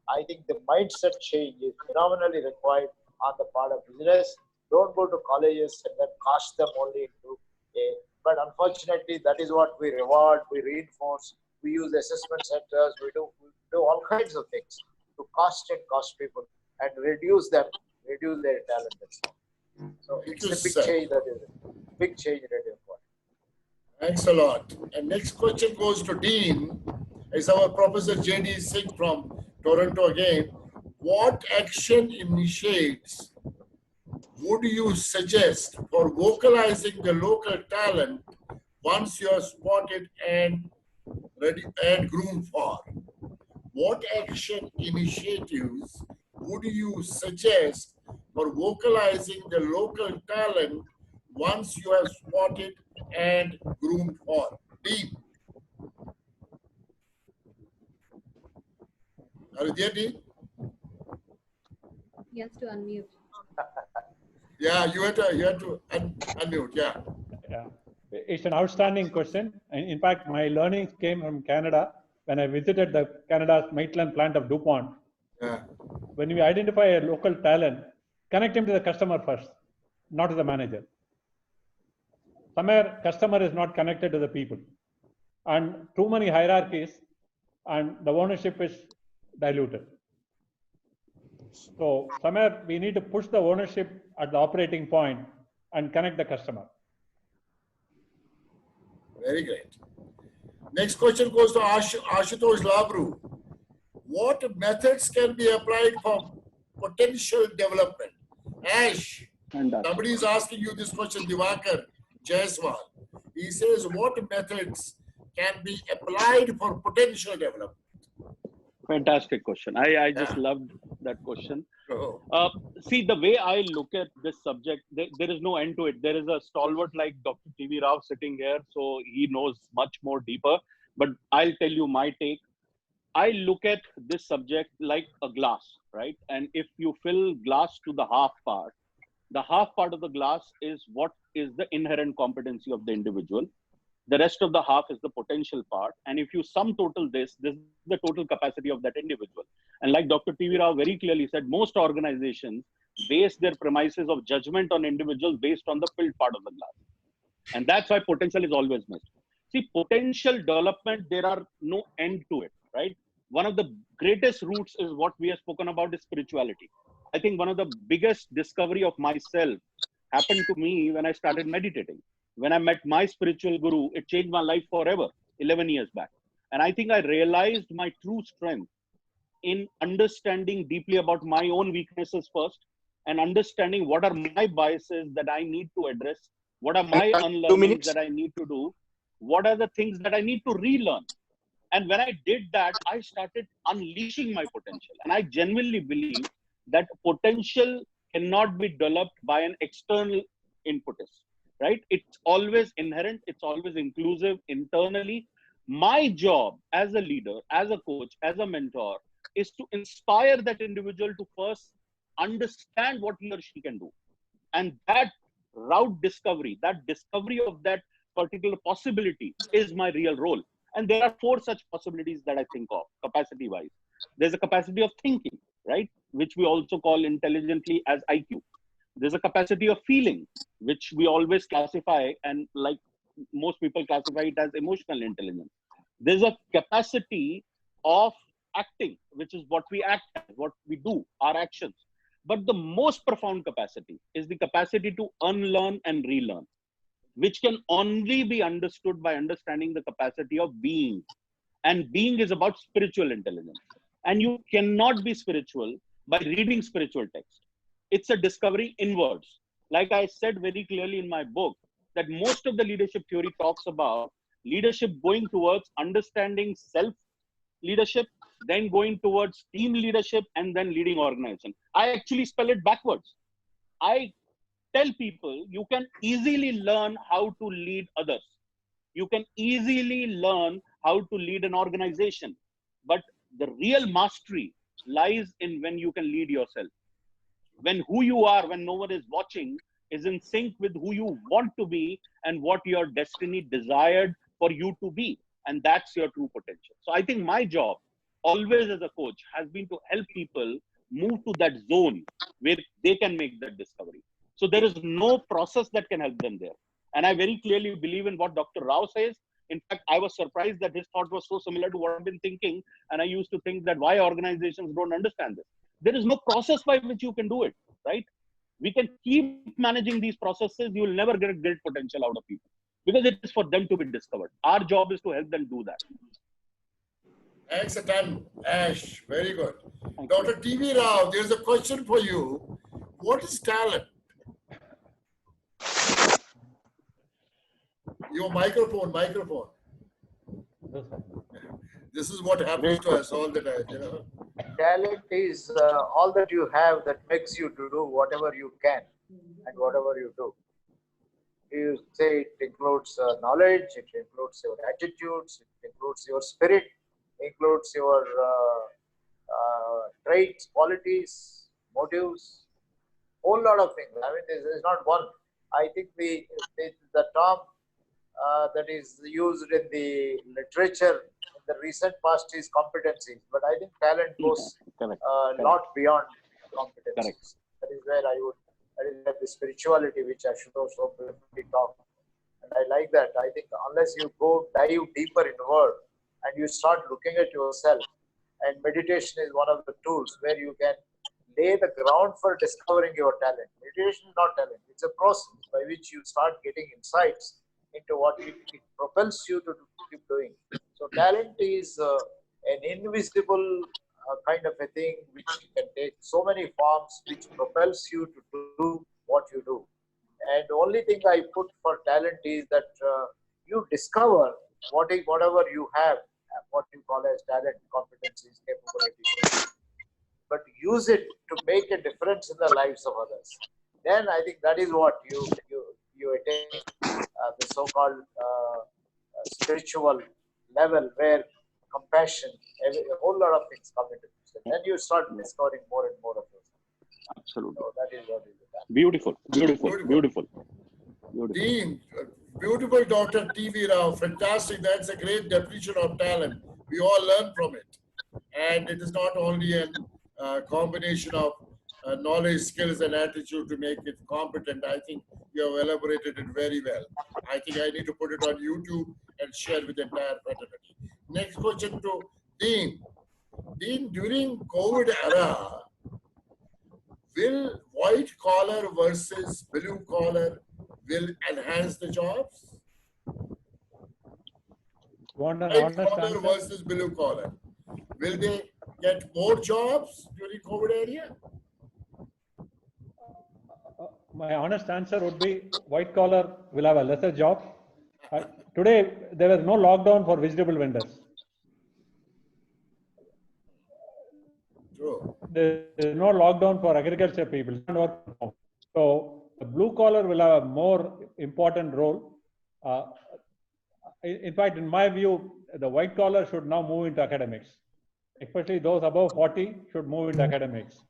[SPEAKER 3] I think the mindset change is phenomenally required on the part of business. Don't go to colleges and then cast them only into a, but unfortunately, that is what we reward, we reinforce, we use assessment centers, we do all kinds of things to cost people and reduce them, reduce their talent. So it's a big change that is big change that is required.
[SPEAKER 1] Thanks a lot. And next question goes to Dean. Is our Professor J.D. Singh from Toronto again. What action initiates would you suggest for vocalizing the local talent once you are spotted and ready and groomed for? What action initiatives would you suggest for vocalizing the local talent once you have spotted and groomed for? Dean. Are you there, Dean?
[SPEAKER 5] He has to unmute.
[SPEAKER 1] Yeah, you have to unmute, yeah.
[SPEAKER 2] Yeah, it's an outstanding question. And in fact, my learnings came from Canada when I visited the Canada's Maitland plant of DuPont.
[SPEAKER 1] Yeah.
[SPEAKER 2] When you identify a local talent, connect him to the customer first, not to the manager. Somewhere, customer is not connected to the people. And too many hierarchies and the ownership is diluted. So somewhere we need to push the ownership at the operating point and connect the customer.
[SPEAKER 1] Very great. Next question goes to Ashutosh Labru. What methods can be applied for potential development? Ash, somebody is asking you this question, Divakar Jaiswal. He says, what methods can be applied for potential development?
[SPEAKER 6] Fantastic question. I just loved that question. See, the way I look at this subject, there is no end to it. There is a stalwart like Dr. TV Rao sitting here, so he knows much more deeper. But I'll tell you my take. I look at this subject like a glass, right? And if you fill glass to the half part of the glass is what is the inherent competency of the individual. The rest of the half is the potential part. And if you sum total this is the total capacity of that individual. And like Dr. TV Rao very clearly said, most organizations base their premises of judgment on individuals based on the filled part of the glass. And that's why potential is always missed. See, potential development, there are no end to it, right? One of the greatest roots is what we have spoken about is spirituality. I think one of the biggest discovery of myself happened to me when I started meditating. When I met my spiritual guru, it changed my life forever, 11 years back. And I think I realized my true strength in understanding deeply about my own weaknesses first and understanding what are my biases that I need to address, what are my unlearnings that I need to do, what are the things that I need to relearn. And when I did that, I started unleashing my potential. And I genuinely believe that potential cannot be developed by an external inputus, right? It's always inherent. It's always inclusive internally. My job as a leader, as a coach, as a mentor is to inspire that individual to first understand what he or she can do. And that route discovery, that discovery of that particular possibility is my real role. And there are 4 such possibilities that I think of capacity wise. There's a capacity of thinking, right? Which we also call intelligently as IQ. There's a capacity of feeling, which we always classify and like most people classify it as emotional intelligence. There's a capacity of acting, which is what we act, what we do, our actions. But the most profound capacity is the capacity to unlearn and relearn. which can only be understood by understanding the capacity of being. And being is about spiritual intelligence. And you cannot be spiritual by reading spiritual text. It's a discovery inwards. Like I said very clearly in my book, that most of the leadership theory talks about leadership going towards understanding self leadership, then going towards team leadership, and then leading organization. I actually spell it backwards. I tell people you can easily learn how to lead others. You can easily learn how to lead an organization. But the real mastery lies in when you can lead yourself. When who you are, when no one is watching, is in sync with who you want to be and what your destiny desired for you to be. And that's your true potential. So I think my job, always as a coach, has been to help people move to that zone where they can make that discovery. So there is no process that can help them there. And I very clearly believe in what Dr. Rao says. In fact, I was surprised that his thought was so similar to what I've been thinking. And I used to think that why organizations don't understand this. There is no process by which you can do it, right? We can keep managing these processes. You will never get great potential out of people because it is for them to be discovered. Our job is to help them do that.
[SPEAKER 1] Thanks a ton, Ash. Very good. Dr. TV Rao, there's a question for you. What is talent? Your microphone. This is what happens to us all the time, you know.
[SPEAKER 3] Talent is all that you have that makes you to do whatever you can and whatever you do. You say it includes knowledge, it includes your attitudes, it includes your spirit, includes your traits, qualities, motives, whole lot of things. I mean, this is not one. I think the term that is used in the literature in the recent past is competencies, but I think talent goes a lot beyond competencies. That is where that is where the spirituality which Ashutosh so briefly talked. And I like that. I think unless you dive deeper inward and you start looking at yourself, and meditation is one of the tools where you can lay the ground for discovering your talent. Meditation is not talent. It's a process by which you start getting insights into what it propels you to keep doing. So talent is an invisible kind of a thing which can take so many forms, which propels you to do what you do. And the only thing I put for talent is that you discover whatever you have, what you call as talent, competencies, capabilities, but use it to make a difference in the lives of others. Then I think that is what you attain the so-called spiritual level where compassion, a whole lot of things come into picture. Then you start discovering more and more of yourself.
[SPEAKER 6] Absolutely.
[SPEAKER 3] So that is what is it.
[SPEAKER 6] Beautiful.
[SPEAKER 1] Dean, beautiful Dr. TV Rao, fantastic. That's a great definition of talent. We all learn from it. And it is not only a combination of knowledge, skills, and attitude to make it competent. I think you have elaborated it very well. I think I need to put it on YouTube and share with the entire fraternity. Next question to Dean. Dean, during COVID era, will white collar versus blue collar will enhance the jobs? White collar versus blue collar. Will they get more jobs during COVID area?
[SPEAKER 2] My honest answer would be white collar will have a lesser job. Today, there was no lockdown for vegetable vendors.
[SPEAKER 1] True.
[SPEAKER 2] There is no lockdown for agriculture people. So the blue collar will have a more important role. In fact, in my view, the white collar should now move into academics. Especially those above 40 should move into academics.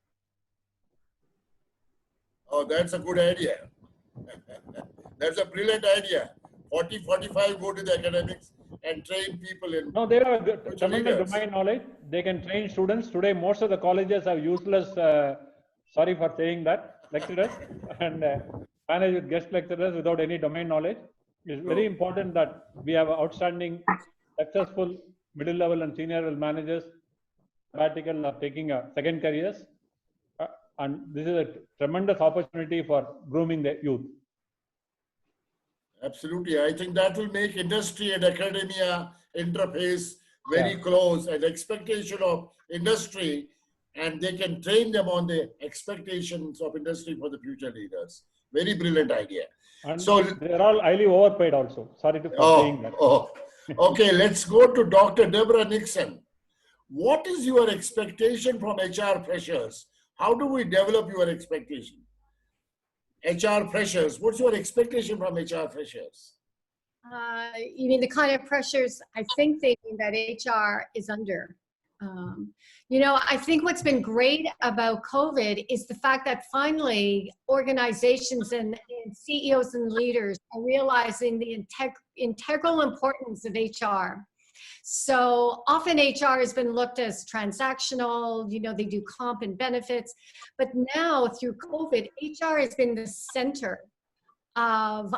[SPEAKER 1] Oh, that's a good idea. That's a brilliant idea. 40, 45 go to the academics and train people in.
[SPEAKER 2] No, they have a tremendous domain knowledge. They can train students. Today, most of the colleges have useless, sorry for saying that, lecturers and manage with guest lecturers without any domain knowledge. It's very important that we have outstanding, successful middle level and senior level managers, sabbatical are taking a second careers. And this is a tremendous opportunity for grooming the youth.
[SPEAKER 1] Absolutely. I think that will make industry and academia interface very close, and expectation of industry, and they can train them on the expectations of industry for the future leaders. Very brilliant idea.
[SPEAKER 2] And
[SPEAKER 1] So
[SPEAKER 2] they're all highly overpaid also. Sorry for saying that.
[SPEAKER 1] Okay, let's go to Dr. Deborah Nixon. What is your expectation from HR freshers? How do we develop your expectation? HR freshers, what's your expectation from HR freshers?
[SPEAKER 7] You mean the kind of pressures I think they mean that HR is under? You know, I think what's been great about COVID is the fact that finally organizations and CEOs and leaders are realizing the integral importance of HR. So often HR has been looked as transactional, you know, they do comp and benefits, but now through COVID, HR has been the center of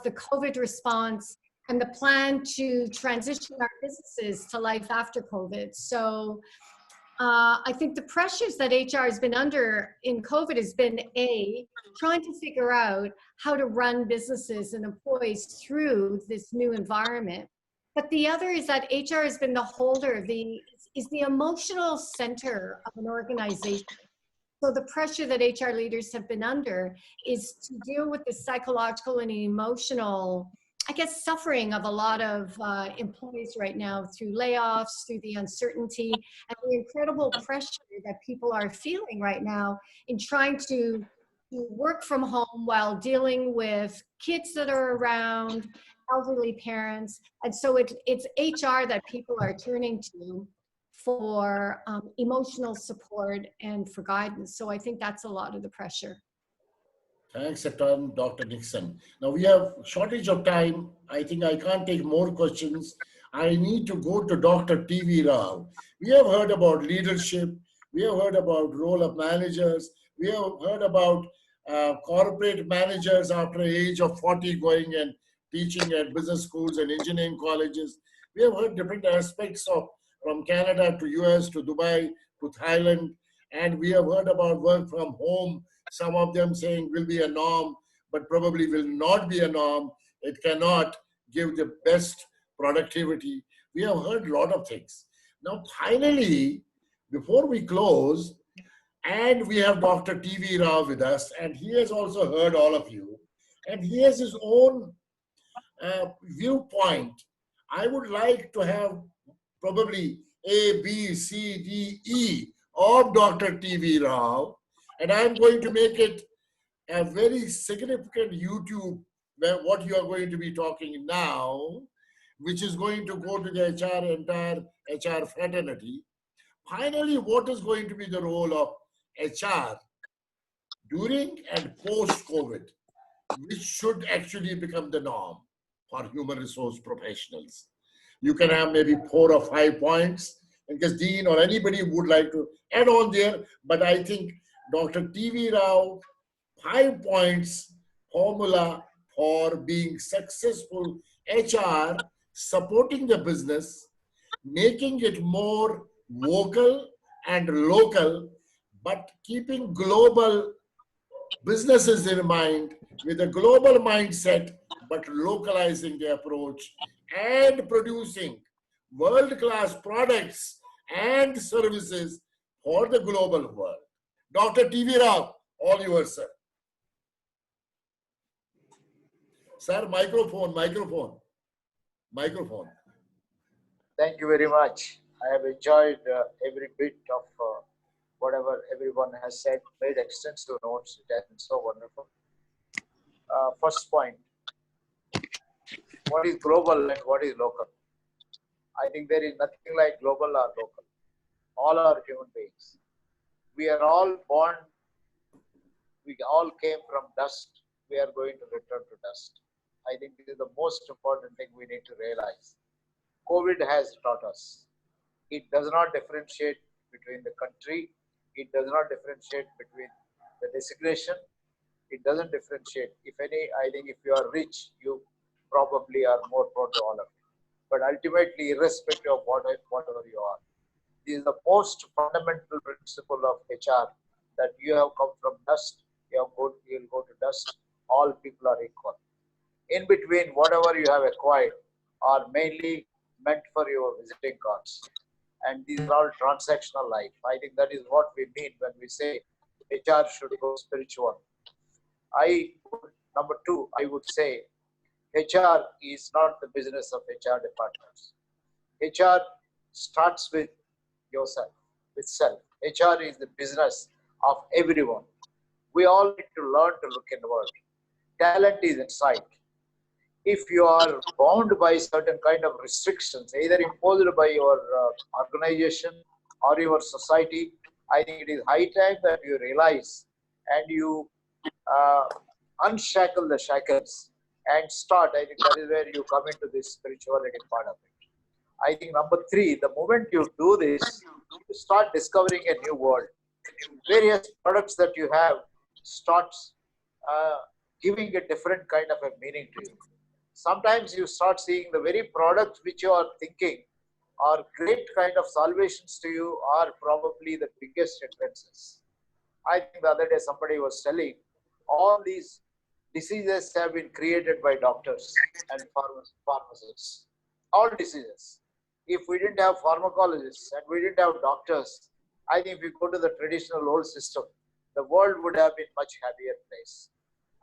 [SPEAKER 7] the COVID response and the plan to transition our businesses to life after COVID. So I think the pressures that HR has been under in COVID has been trying to figure out how to run businesses and employees through this new environment. But the other is that HR has been the holder, is the emotional center of an organization. So the pressure that HR leaders have been under is to deal with the psychological and emotional, I guess, suffering of a lot of employees right now through layoffs, through the uncertainty, and the incredible pressure that people are feeling right now in trying to work from home while dealing with kids that are around, elderly parents. And so it's HR that people are turning to for emotional support and for guidance. So I think that's a lot of the pressure.
[SPEAKER 1] Thanks a ton, Dr. Nixon. Now we have shortage of time. I think I can't take more questions. I need to go to Dr. TV Rao. We have heard about leadership. We have heard about role of managers. We have heard about corporate managers after the age of 40 going and teaching at business schools and engineering colleges. We have heard different aspects of from Canada to US to Dubai to Thailand. And we have heard about work from home. Some of them saying will be a norm, but probably will not be a norm. It cannot give the best productivity. We have heard a lot of things. Now, finally, before we close, and we have Dr. TV Rao with us, and he has also heard all of you, and he has his own viewpoint. I would like to have probably A, B, C, D, E of Dr. TV Rao, and I'm going to make it a very significant YouTube, where what you are going to be talking now, which is going to go to the entire HR fraternity. Finally, what is going to be the role of HR during and post-COVID, which should actually become the norm for human resource professionals? You can have maybe 4 or 5 points, in case Dean or anybody would like to add on there, but I think Dr. TV Rao, 5 points formula for being successful HR, supporting the business, making it more vocal and local, but keeping global businesses in mind with a global mindset, but localizing the approach and producing world-class products and services for the global world. Dr. TV Rao, all yours, sir. Sir, microphone.
[SPEAKER 3] Thank you very much. I have enjoyed every bit of whatever everyone has said, made extensive notes. It has been so wonderful. First point, what is global and what is local? I think there is nothing like global or local. All are human beings. We are all born, we all came from dust. We are going to return to dust. I think this is the most important thing we need to realize. COVID has taught us. It does not differentiate between the country. It does not differentiate between the designation. It doesn't differentiate. If any, I think if you are rich, you probably are more prone to all of it. But ultimately, irrespective of whatever you are, this is the most fundamental principle of HR, that you have come from dust, you'll go to dust, all people are equal. in between whatever you have acquired are mainly meant for your visiting cards. And these are all transactional life. I think that is what we mean when we say HR should go spiritual. Number two, I would say HR is not the business of HR departments. HR starts with yourself, with self. HR is the business of everyone. We all need to learn to look inward. Talent is inside. If you are bound by certain kind of restrictions, either imposed by your organization or your society, I think it is high time that you realize and you unshackle the shackles and start. I think that is where you come into this spirituality part of it. I think number three, the moment you do this, you start discovering a new world. Various products that you have starts giving a different kind of a meaning to you. Sometimes you start seeing the very product which you are thinking are great kind of salvations to you are probably the biggest hindrances. I think the other day somebody was telling all these diseases have been created by doctors and pharmacists. All diseases. If we didn't have pharmacologists and we didn't have doctors, I think if we go to the traditional old system, the world would have been much happier place.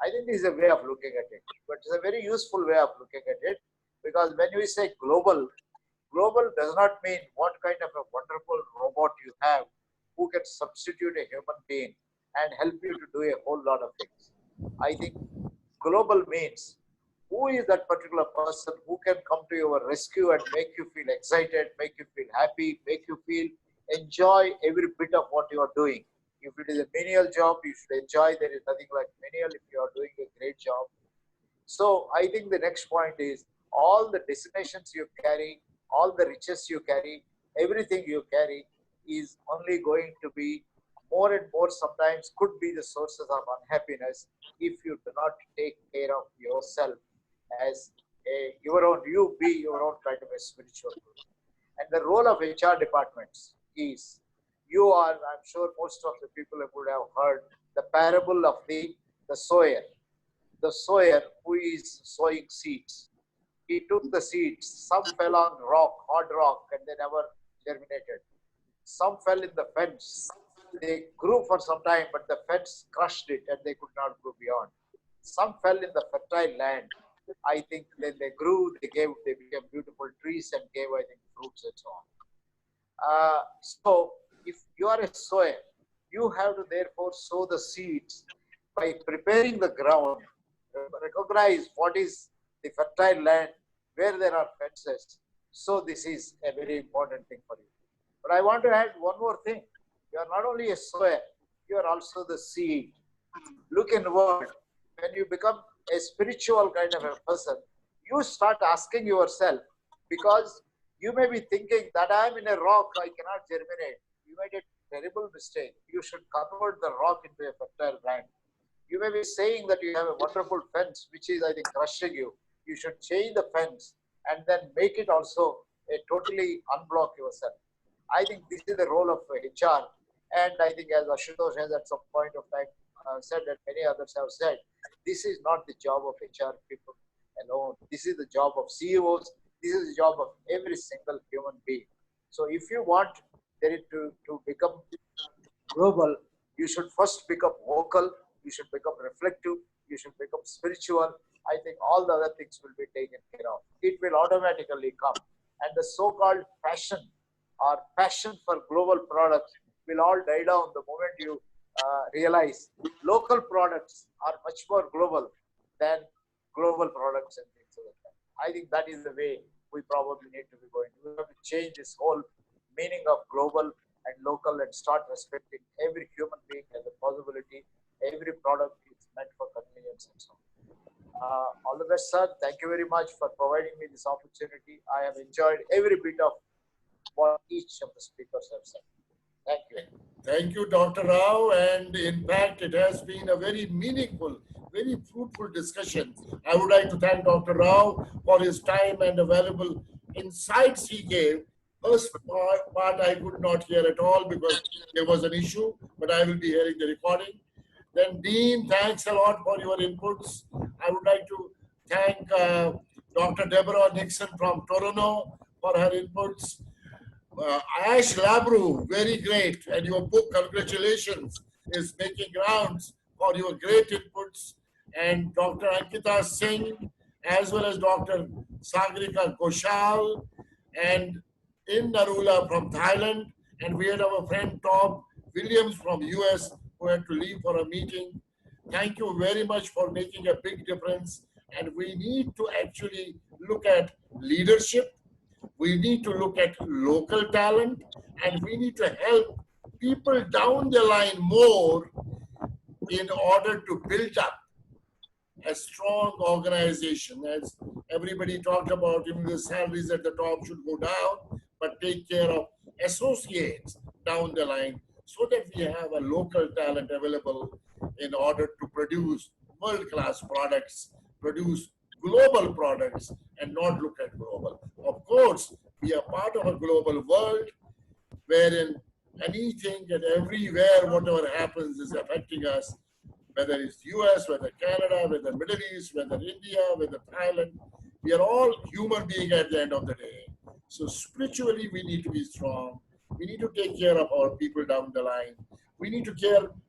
[SPEAKER 3] I think this is a way of looking at it, but it's a very useful way of looking at it, because when we say global, global does not mean what kind of a wonderful robot you have who can substitute a human being and help you to do a whole lot of things. I think global means who is that particular person who can come to your rescue and make you feel excited, make you feel happy, make you feel enjoy every bit of what you are doing. If it is a menial job, you should enjoy. There is nothing like menial if you are doing a great job. So I think the next point is all the designations you carry, all the riches you carry, everything you carry is only going to be more and more sometimes could be the sources of unhappiness if you do not take care of yourself as you be your own kind of a spiritual guru. And the role of HR departments is, you are, I'm sure most of the people would have heard the parable of the sower. The sower who is sowing seeds. He took the seeds, some fell on rock, hard rock, and they never germinated. Some fell in the fence. They grew for some time, but the fence crushed it and they could not grow beyond. Some fell in the fertile land. I think then they grew, they became beautiful trees and gave, I think, fruits and so on. So if you are a sower, you have to therefore sow the seeds by preparing the ground, recognize what is the fertile land, where there are fences. So this is a very important thing for you. But I want to add one more thing. You are not only a sower, you are also the seed. Look inward. When you become a spiritual kind of a person, you start asking yourself, because you may be thinking that I am in a rock, I cannot germinate. You made a terrible mistake. You should convert the rock into a fertile land. You may be saying that you have a wonderful fence, which is, I think, crushing you. You should change the fence and then make it also a totally unblock yourself. I think this is the role of HR. And I think as Ashutosh has at some point of time said, and many others have said, this is not the job of HR people alone. This is the job of CEOs. This is the job of every single human being. So if you want it to become global, you should first become vocal, you should become reflective, you should become spiritual. I think all the other things will be taken care of. It will automatically come. And the so-called passion or passion for global products will all die down the moment you realize local products are much more global than global products and things like that. I think that is the way we probably need to be going. We have to change this whole meaning of global and local and start respecting every human being as a possibility. Every product is meant for convenience and so on. All the best, sir. Thank you very much for providing me this opportunity. I have enjoyed every bit of what each of the speakers have said. Thank you.
[SPEAKER 1] Thank you, Dr. Rao. And in fact, it has been a very meaningful, very fruitful discussion. I would like to thank Dr. Rao for his time and the valuable insights he gave. First part I could not hear at all because there was an issue, but I will be hearing the recording. Then Dean, thanks a lot for your inputs. I would like to thank Dr. Deborah Nixon from Toronto for her inputs. Ash Labru, very great. And your book, congratulations, is making rounds for your great inputs. And Dr. Ankita Singh, as well as Dr. Sagrika Ghoshal, and in Narula from Thailand. And we had our friend Tom Williams from US who had to leave for a meeting. Thank you very much for making a big difference. And we need to actually look at leadership. We need to look at local talent, and we need to help people down the line more in order to build up a strong organization. As everybody talked about, even the salaries at the top should go down, but take care of associates down the line so that we have a local talent available in order to produce world-class products, produce global products, and not look at global. Of course, we are part of a global world wherein anything and everywhere, whatever happens is affecting us, whether it's US, whether Canada, whether Middle East, whether India, whether Thailand. We are all human beings at the end of the day. So spiritually, we need to be strong. We need to take care of our people down the line. We need to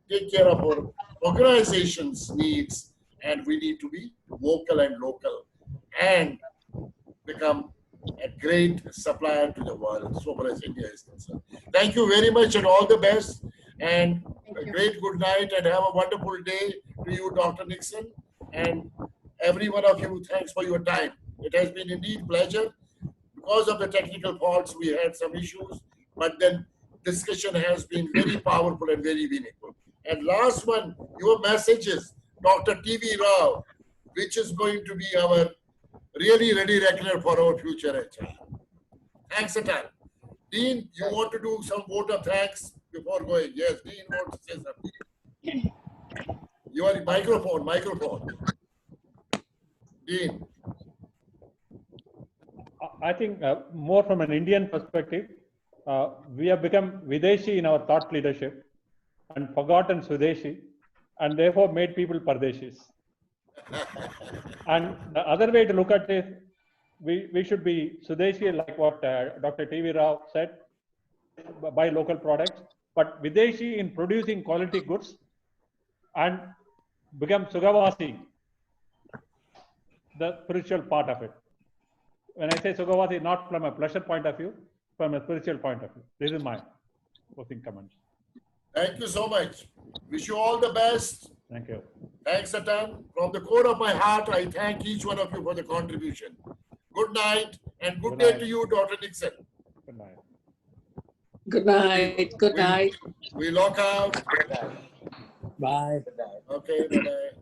[SPEAKER 1] take care of our organization's needs, and we need to be vocal and local and become a great supplier to the world, so far as India is concerned. Thank you very much and all the best, and a great good night, and have a wonderful day to you, Dr. Nixon, and every one of you. Thanks for your time. It has been indeed pleasure. Because of the technical faults, we had some issues, but then discussion has been very powerful and very meaningful. And last one, your messages, Dr. TV Rao, which is going to be our really ready reckoner for our future HR. Thanks a ton. Dean, you want to do some vote of thanks before going? Yes, Dean wants to say something. Your microphone. Dean.
[SPEAKER 2] I think more from an Indian perspective, we have become Videshi in our thought leadership and forgotten Swadeshi, and therefore made people Pardeshis. And the other way to look at it, we should be Swadeshi, like what Dr. TV Rao said, buy local products, but Videshi in producing quality goods, and become Sugavasi, the spiritual part of it. When I say Sugavasi, not from a pleasure point of view, from a spiritual point of view. This is my closing comments.
[SPEAKER 1] Thank you so much. Wish you all the best.
[SPEAKER 2] Thank you.
[SPEAKER 1] Thanks a ton. From the core of my heart, I thank each one of you for the contribution. Good night and good day to you, Dr. Nixon.
[SPEAKER 2] Good night.
[SPEAKER 10] Good night. Good night.
[SPEAKER 1] We lock out.
[SPEAKER 11] Bye.
[SPEAKER 1] Okay, bye-bye.